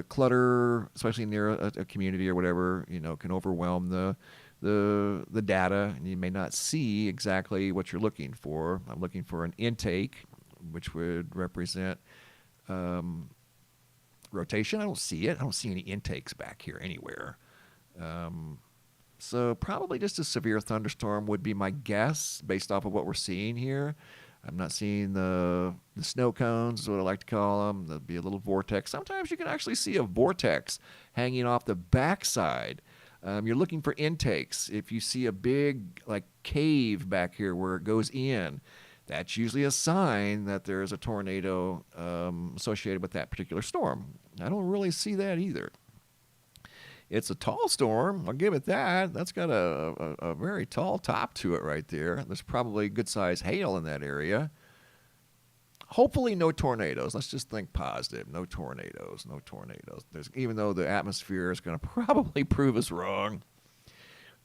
clutter, especially near a community or whatever, can overwhelm the data, and you may not see exactly what you're looking for. I'm looking for an intake, which would represent rotation. I don't see it. I don't see any intakes back here anywhere. So probably just a severe thunderstorm would be my guess based off of what we're seeing here. I'm not seeing the snow cones, is what I like to call them. There'll be a little vortex. Sometimes you can actually see a vortex hanging off the backside. You're looking for intakes. If you see a big cave back here where it goes in, that's usually a sign that there is a tornado associated with that particular storm. I don't really see that either. It's a tall storm, I'll give it that. That's got a very tall top to it right there. There's probably good-sized hail in that area. Hopefully no tornadoes. Let's just think positive. No tornadoes. Even though the atmosphere is going to probably prove us wrong.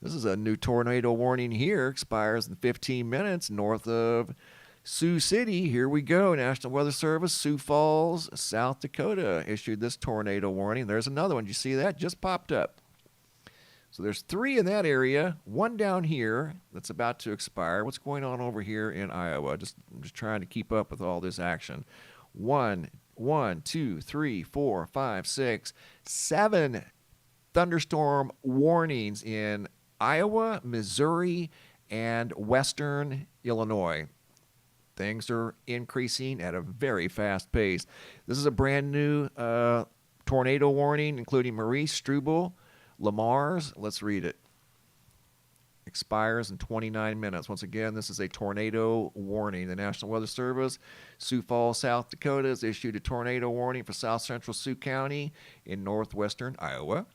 This is a new tornado warning here. Expires in 15 minutes north of Sioux City. Here we go. National Weather Service, Sioux Falls, South Dakota issued this tornado warning. There's another one. Did you see that? Just popped up. So there's 3 in that area, 1 down here that's about to expire. What's going on over here in Iowa? I'm just trying to keep up with all this action. 1, 2, 3, 4, 5, 6, 7 thunderstorm warnings in Iowa, Missouri, and western Illinois. Things are increasing at a very fast pace. This is a brand new tornado warning, including Maurice, Struble, Lamar's. Let's read it. Expires in 29 minutes. Once again, this is a tornado warning. The National Weather Service, Sioux Falls, South Dakota, has issued a tornado warning for south central Sioux County in northwestern Iowa,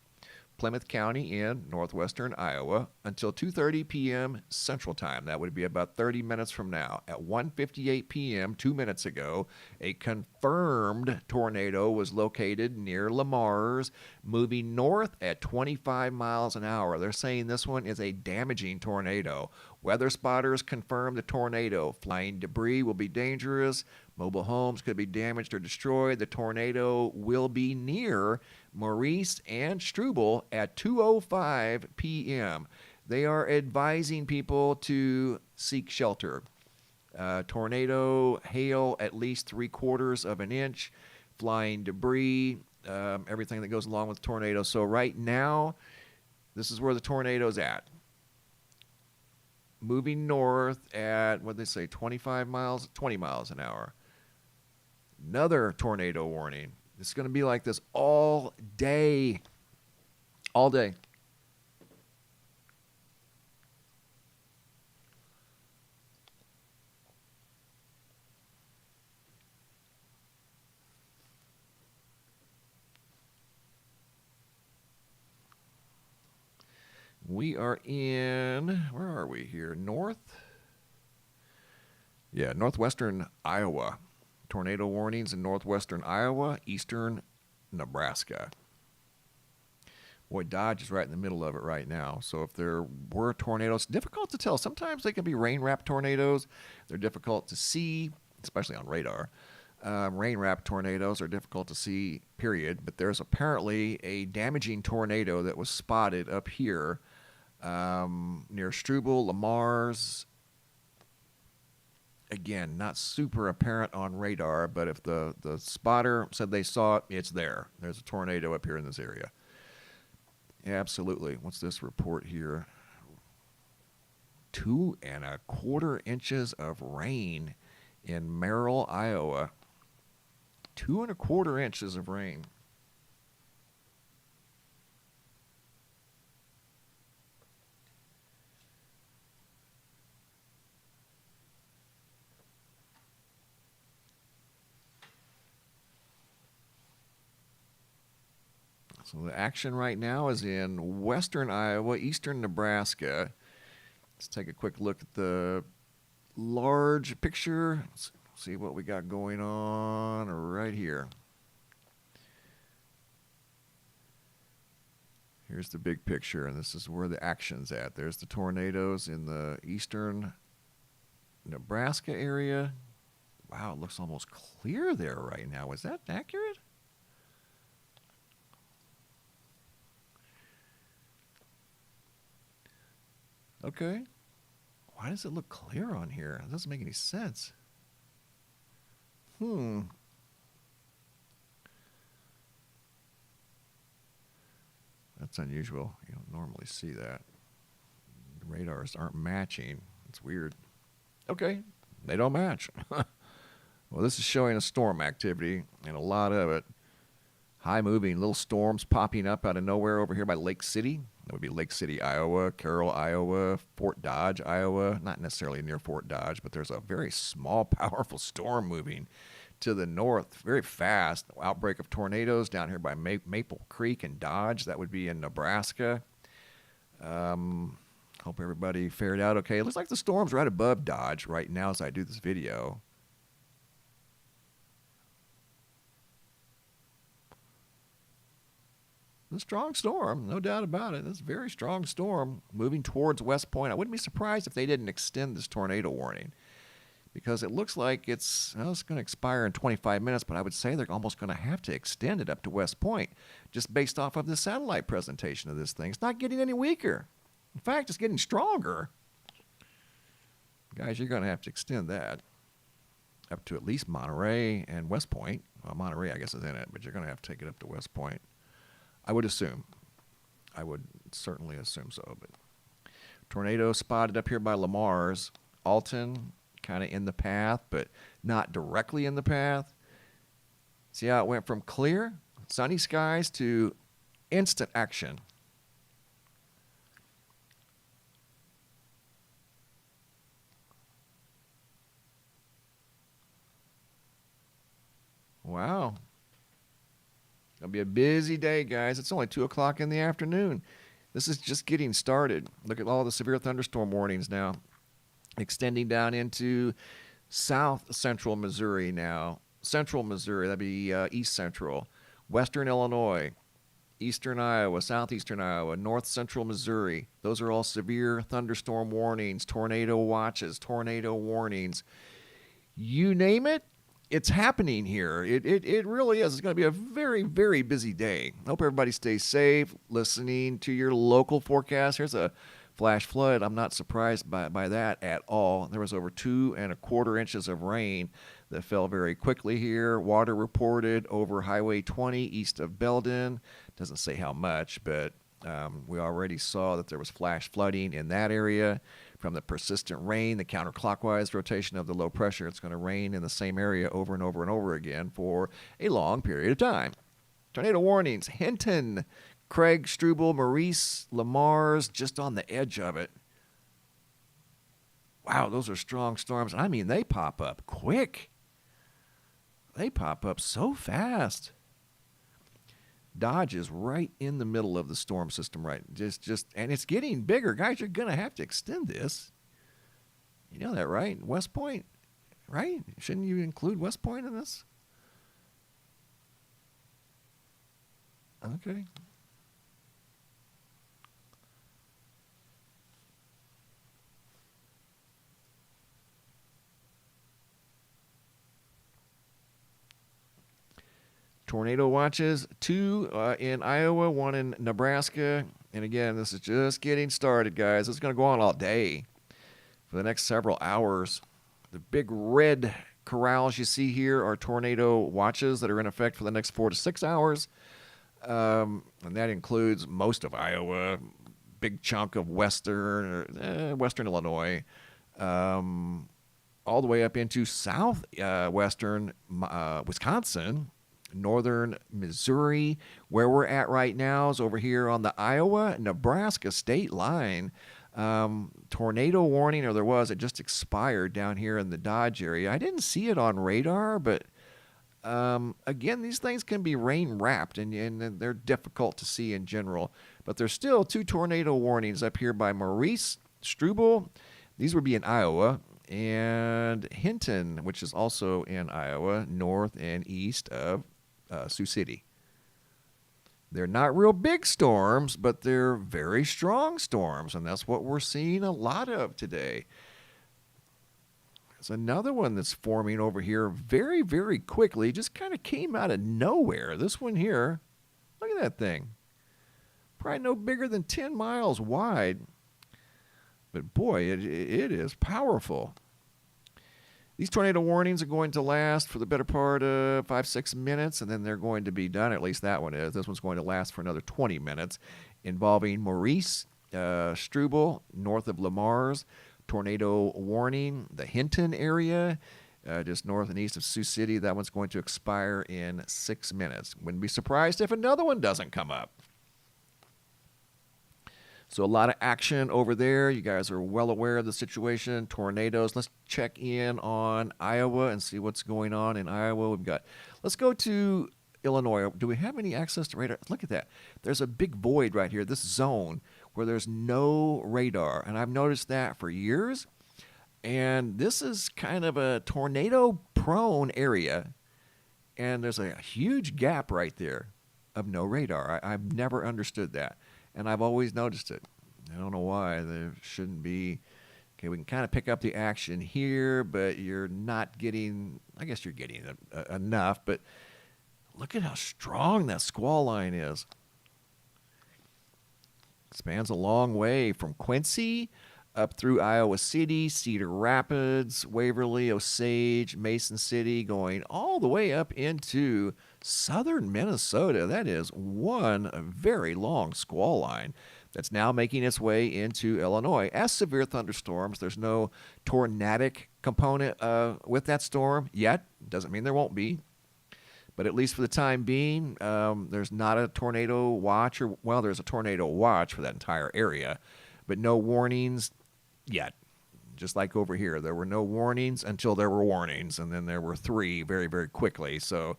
Plymouth County in northwestern Iowa until 2:30 p.m. Central Time. That would be about 30 minutes from now. At 1:58 p.m., 2 minutes ago, a confirmed tornado was located near Lamar's, moving north at 25 miles an hour. They're saying this one is a damaging tornado. Weather spotters confirm the tornado. Flying debris will be dangerous. Mobile homes could be damaged or destroyed. The tornado will be near Maurice and Struble at 2:05 p.m. They are advising people to seek shelter. Tornado, hail at least 3/4 of an inch, flying debris, everything that goes along with tornado. So right now, this is where the tornado's at. Moving north at, what did they say, 20 miles an hour. Another tornado warning. It's going to be like this all day. All day. We are in, where are we here? Northwestern Iowa. Tornado warnings in northwestern Iowa, eastern Nebraska. Boy, Dodge is right in the middle of it right now. So if there were tornadoes, difficult to tell. Sometimes they can be rain-wrapped tornadoes. They're difficult to see, especially on radar. Rain-wrapped tornadoes are difficult to see, period. But there's apparently a damaging tornado that was spotted up here near Struble, Lamar's. Again, not super apparent on radar, but if the spotter said they saw it, it's there. There's a tornado up here in this area. Yeah, absolutely. What's this report here? 2¼ inches of rain in Merrill, Iowa. 2¼ inches of rain. So the action right now is in western Iowa, eastern Nebraska. Let's take a quick look at the large picture. Let's see what we got going on right here. Here's the big picture, and this is where the action's at. There's the tornadoes in the eastern Nebraska area. Wow, it looks almost clear there right now. Is that accurate? Okay. Why does it look clear on here? It doesn't make any sense. That's unusual. You don't normally see that. The radars aren't matching. It's weird. Okay. They don't match. Well, this is showing a storm activity, and a lot of it. High moving little storms popping up out of nowhere over here by Lake City. That would be Lake City, Iowa, Carroll, Iowa, Fort Dodge, Iowa. Not necessarily near Fort Dodge, but there's a very small, powerful storm moving to the north very fast. Outbreak of tornadoes down here by Maple Creek and Dodge. That would be in Nebraska. Hope everybody fared out okay. It looks like the storm's right above Dodge right now as I do this video. A strong storm, no doubt about it. It's a very strong storm moving towards West Point. I wouldn't be surprised if they didn't extend this tornado warning because it looks like it's going to expire in 25 minutes, but I would say they're almost going to have to extend it up to West Point just based off of the satellite presentation of this thing. It's not getting any weaker. In fact, it's getting stronger. Guys, you're going to have to extend that up to at least Monterey and West Point. Well, Monterey, I guess, is in it, but you're going to have to take it up to West Point. I would assume. I would certainly assume so. But Tornado spotted up here by Lamar's. Alton, kind of in the path, but not directly in the path. See how it went from clear, sunny skies to instant action. Wow. It'll be a busy day, guys. It's only 2 o'clock in the afternoon. This is just getting started. Look at all the severe thunderstorm warnings now, extending down into south central Missouri now. Central Missouri, that'd be east central. Western Illinois, eastern Iowa, southeastern Iowa, north central Missouri. Those are all severe thunderstorm warnings, tornado watches, tornado warnings. You name it, it's happening here. It really is. It's going to be a very, very busy day. Hope everybody stays safe, listening to your local forecast. Here's a flash flood. I'm not surprised by that at all. There was over 2¼ inches of rain that fell very quickly here. Water reported over Highway 20 east of Belden. Doesn't say how much, but we already saw that there was flash flooding in that area. From the persistent rain, the counterclockwise rotation of the low pressure, it's going to rain in the same area over and over and over again for a long period of time. Tornado warnings, Hinton, Craig, Struble, Maurice, Lamar's, just on the edge of it. Wow, those are strong storms. I mean, they pop up quick. They pop up so fast. Dodge is right in the middle of the storm system, right? And it's getting bigger. Guys, you're going to have to extend this. You know that, right? West Point, right? Shouldn't you include West Point in this? Okay. Tornado watches, 2 in Iowa, 1 in Nebraska. And again, this is just getting started, guys. It's going to go on all day for the next several hours. The big red corrals you see here are tornado watches that are in effect for the next 4 to 6 hours. And that includes most of Iowa, big chunk of western Illinois, all the way up into southwestern Wisconsin. Northern Missouri. Where we're at right now is over here on the Iowa-Nebraska state line. Tornado warning, or there was, it just expired down here in the Dodge area. I didn't see it on radar, but again, these things can be rain wrapped and they're difficult to see in general. But there's still 2 tornado warnings up here by Maurice, Struble. These would be in Iowa. And Hinton, which is also in Iowa, north and east of Sioux City. They're not real big storms, but they're very strong storms, and that's what we're seeing a lot of today. There's another one that's forming over here very, very quickly. Just kind of came out of nowhere. This one here, look at that thing. Probably no bigger than 10 miles wide. But boy, it is powerful. These tornado warnings are going to last for the better part of 5-6 minutes, and then they're going to be done. At least that one is. This one's going to last for another 20 minutes, involving Maurice, Struble, north of Lamar's. Tornado warning, the Hinton area, just north and east of Sioux City. That one's going to expire in 6 minutes. Wouldn't be surprised if another one doesn't come up. So a lot of action over there. You guys are well aware of the situation. Tornadoes. Let's check in on Iowa and see what's going on in Iowa. Let's go to Illinois. Do we have any access to radar? Look at that. There's a big void right here, this zone, where there's no radar. And I've noticed that for years. And this is kind of a tornado-prone area. And there's a huge gap right there of no radar. I've never understood that. And I've always noticed it. I don't know why. There shouldn't be. Okay, we can kind of pick up the action here, but you're not getting, I guess you're getting enough. But look at how strong that squall line is. It spans a long way from Quincy up through Iowa City, Cedar Rapids, Waverly, Osage, Mason City, going all the way up into southern Minnesota. That is one very long squall line that's now making its way into Illinois as severe thunderstorms. There's no tornadic component with that storm yet. Doesn't mean there won't be. But at least for the time being, there's not a tornado watch, or, well, there's a tornado watch for that entire area, but no warnings yet. Just like over here, there were no warnings until there were warnings, and then there were 3 very, very quickly. So,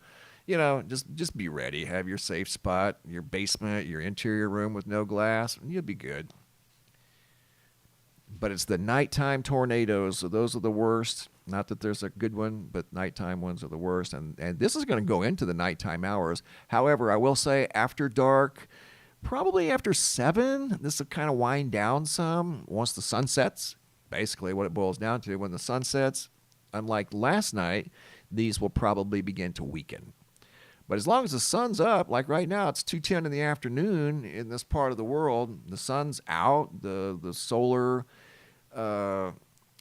just be ready. Have your safe spot, your basement, your interior room with no glass, and you'll be good. But it's the nighttime tornadoes, so those are the worst. Not that there's a good one, but nighttime ones are the worst. And this is going to go into the nighttime hours. However, I will say after dark, probably after 7, this will kind of wind down some once the sun sets. Basically what it boils down to, when the sun sets, unlike last night, these will probably begin to weaken. But as long as the sun's up, like right now, it's 2:10 in the afternoon in this part of the world. The sun's out. The solar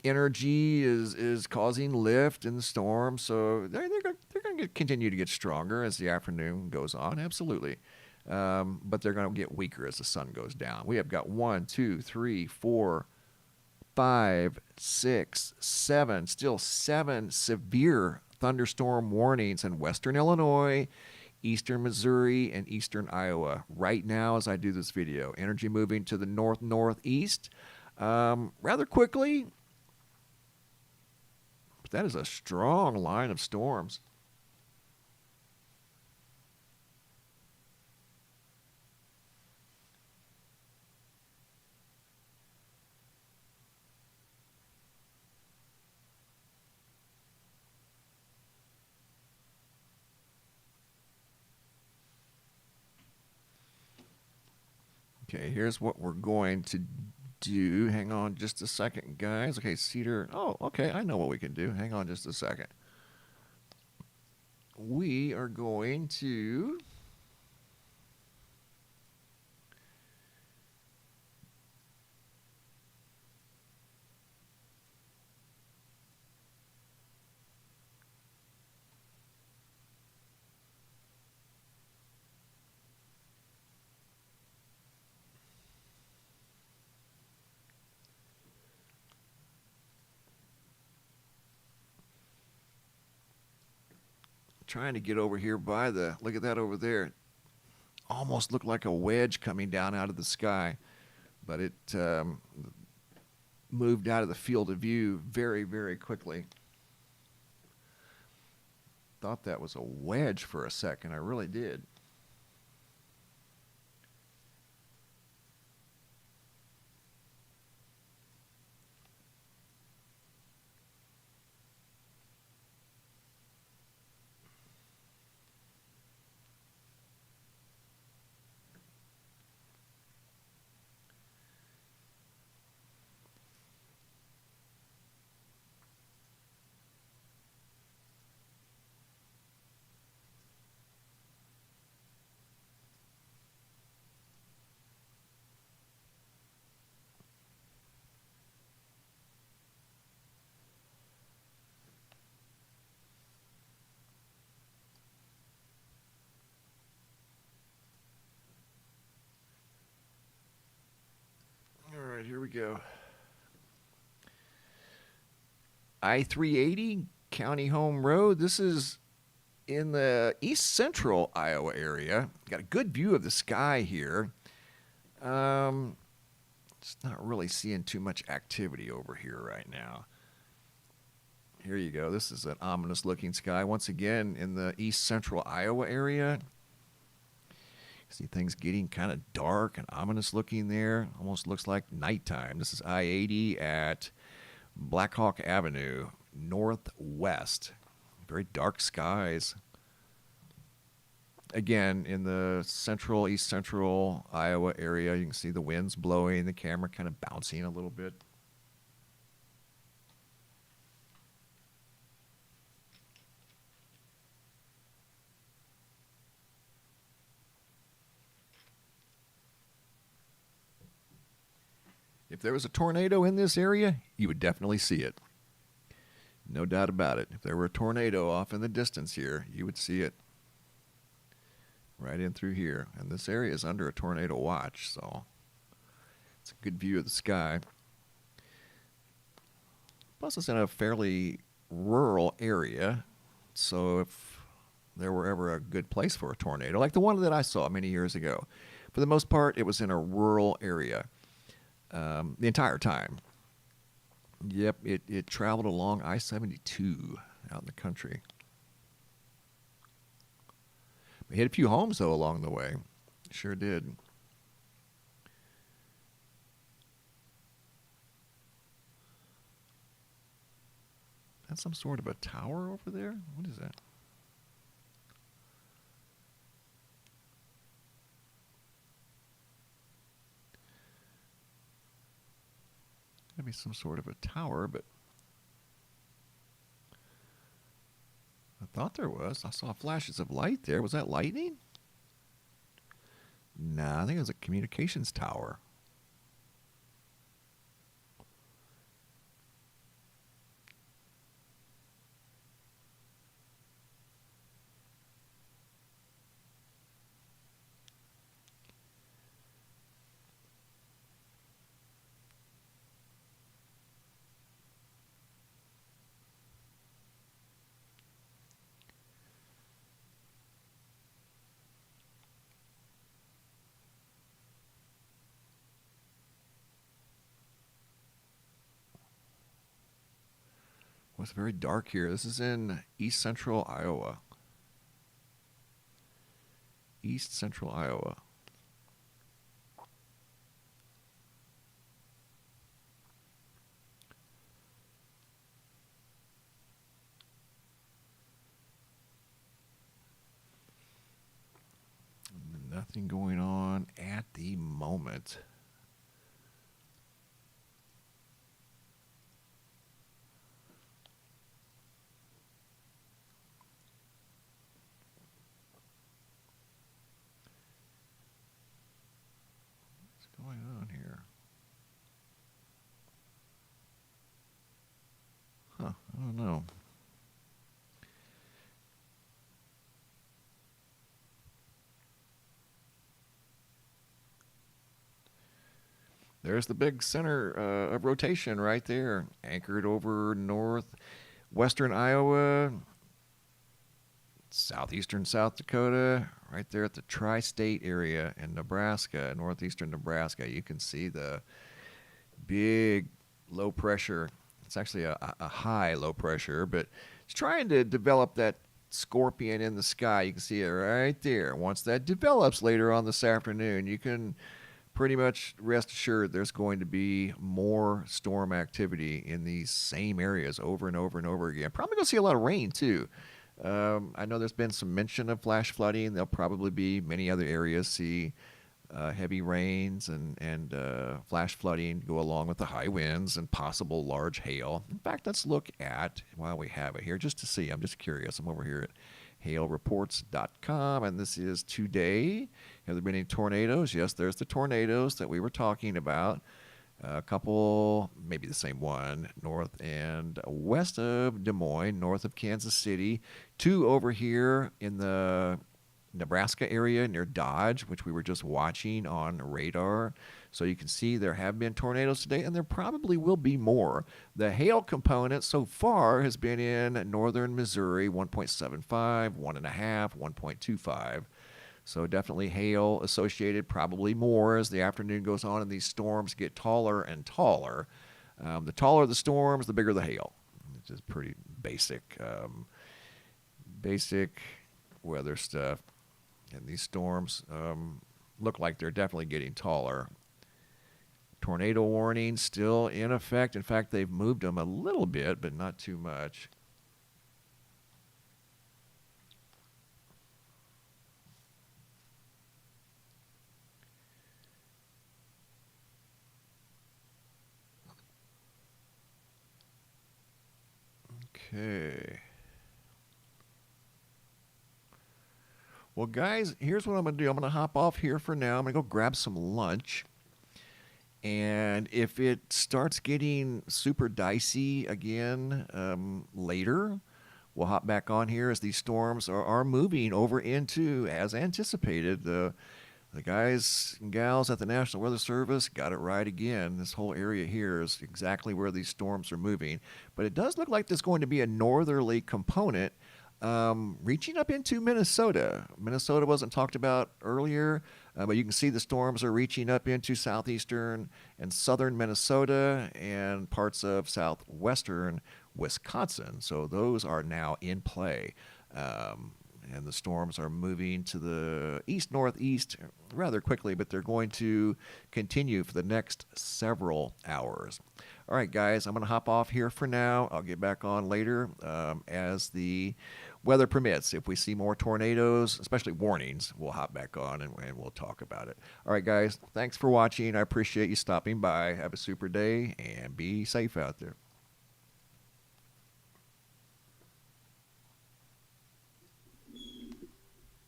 energy is causing lift in the storm. So they're going to continue to get stronger as the afternoon goes on. Absolutely. But they're going to get weaker as the sun goes down. We have got 1, 2, 3, 4, 5, 6, 7, still 7 severe thunderstorm warnings in western Illinois, eastern Missouri, and eastern Iowa right now as I do this video. Energy moving to the north-northeast rather quickly. But that is a strong line of storms. Okay, here's what we're going to do. Hang on just a second, guys. Okay, Cedar. Oh, okay, I know what we can do. Hang on just a second. We are going to trying to get over here by the, look at that over there. Almost looked like a wedge coming down out of the sky, but it moved out of the field of view very, very quickly. Thought that was a wedge for a second. I really did. All right, here we go. I-380 County Home Road. This is in the east central Iowa area. Got a good view of the sky here. Just not really seeing too much activity over here right now. Here you go. This is an ominous looking sky. Once again, in the east central Iowa area. See things getting kind of dark and ominous looking there. Almost looks like nighttime. This is I-80 at Black Hawk Avenue, northwest. Very dark skies. Again, in the central, east central Iowa area, you can see the winds blowing, the camera kind of bouncing a little bit. If there was a tornado in this area, you would definitely see it. No doubt about it. If there were a tornado off in the distance here, you would see it right in through here. And this area is under a tornado watch, so It's a good view of the sky. Plus, it's in a fairly rural area, so if there were ever a good place for a tornado, like the one that I saw many years ago, for the most part, it was in a rural area the entire time. Yep, it traveled along I-72 out in the country. It hit a few homes, though, along the way. Sure did. That's some sort of a tower over there? What is that? Gotta be some sort of a tower, but I thought there was. I saw flashes of light there. Was that lightning? Nah, I think it was a communications tower. Well, it's very dark here. This is in east central Iowa. East central Iowa. Nothing going on at the moment. What's going on here? Huh, I don't know. There's the big center of rotation right there, anchored over northwestern Iowa, southeastern South Dakota, right there at the tri-state area in Nebraska, northeastern Nebraska. You can see the big low pressure. It's actually a high low pressure, but it's trying to develop that scorpion in the sky. You can see it right there. Once that develops later on this afternoon, you can pretty much rest assured there's going to be more storm activity in these same areas over and over and over again. Probably going to see a lot of rain, too. I know there's been some mention of flash flooding. There'll probably be many other areas see heavy rains and flash flooding go along with the high winds and possible large hail. In fact, let's look at, while we have it here, just to see. I'm just curious. I'm over here at hailreports.com, and this is today. Have there been any tornadoes? Yes, there's the tornadoes that we were talking about. A couple, maybe the same one, north and west of Des Moines, north of Kansas City. Two over here in the Nebraska area near Dodge, which we were just watching on radar. So you can see there have been tornadoes today, and there probably will be more. The hail component so far has been in northern Missouri, 1.75, 1.5, 1.25. So definitely hail associated, probably more as the afternoon goes on and these storms get taller and taller. The taller the storms, the bigger the hail. It's just pretty basic weather stuff. And these storms look like they're definitely getting taller. Tornado warning still in effect. In fact, they've moved them a little bit, but not too much. Okay. Well, guys, here's what I'm going to do. I'm going to hop off here for now. I'm going to go grab some lunch. And if it starts getting super dicey again later, we'll hop back on here as these storms are moving over into, as anticipated, the The guys and gals at the National Weather Service got it right again. This whole area here is exactly where these storms are moving. But it does look like there's going to be a northerly component reaching up into Minnesota. Minnesota wasn't talked about earlier, but you can see the storms are reaching up into southeastern and southern Minnesota and parts of southwestern Wisconsin. So those are now in play. And the storms are moving to the east-northeast rather quickly, but they're going to continue for the next several hours. All right, guys, I'm going to hop off here for now. I'll get back on later as the weather permits. If we see more tornadoes, especially warnings, we'll hop back on and we'll talk about it. All right, guys, thanks for watching. I appreciate you stopping by. Have a super day and be safe out there.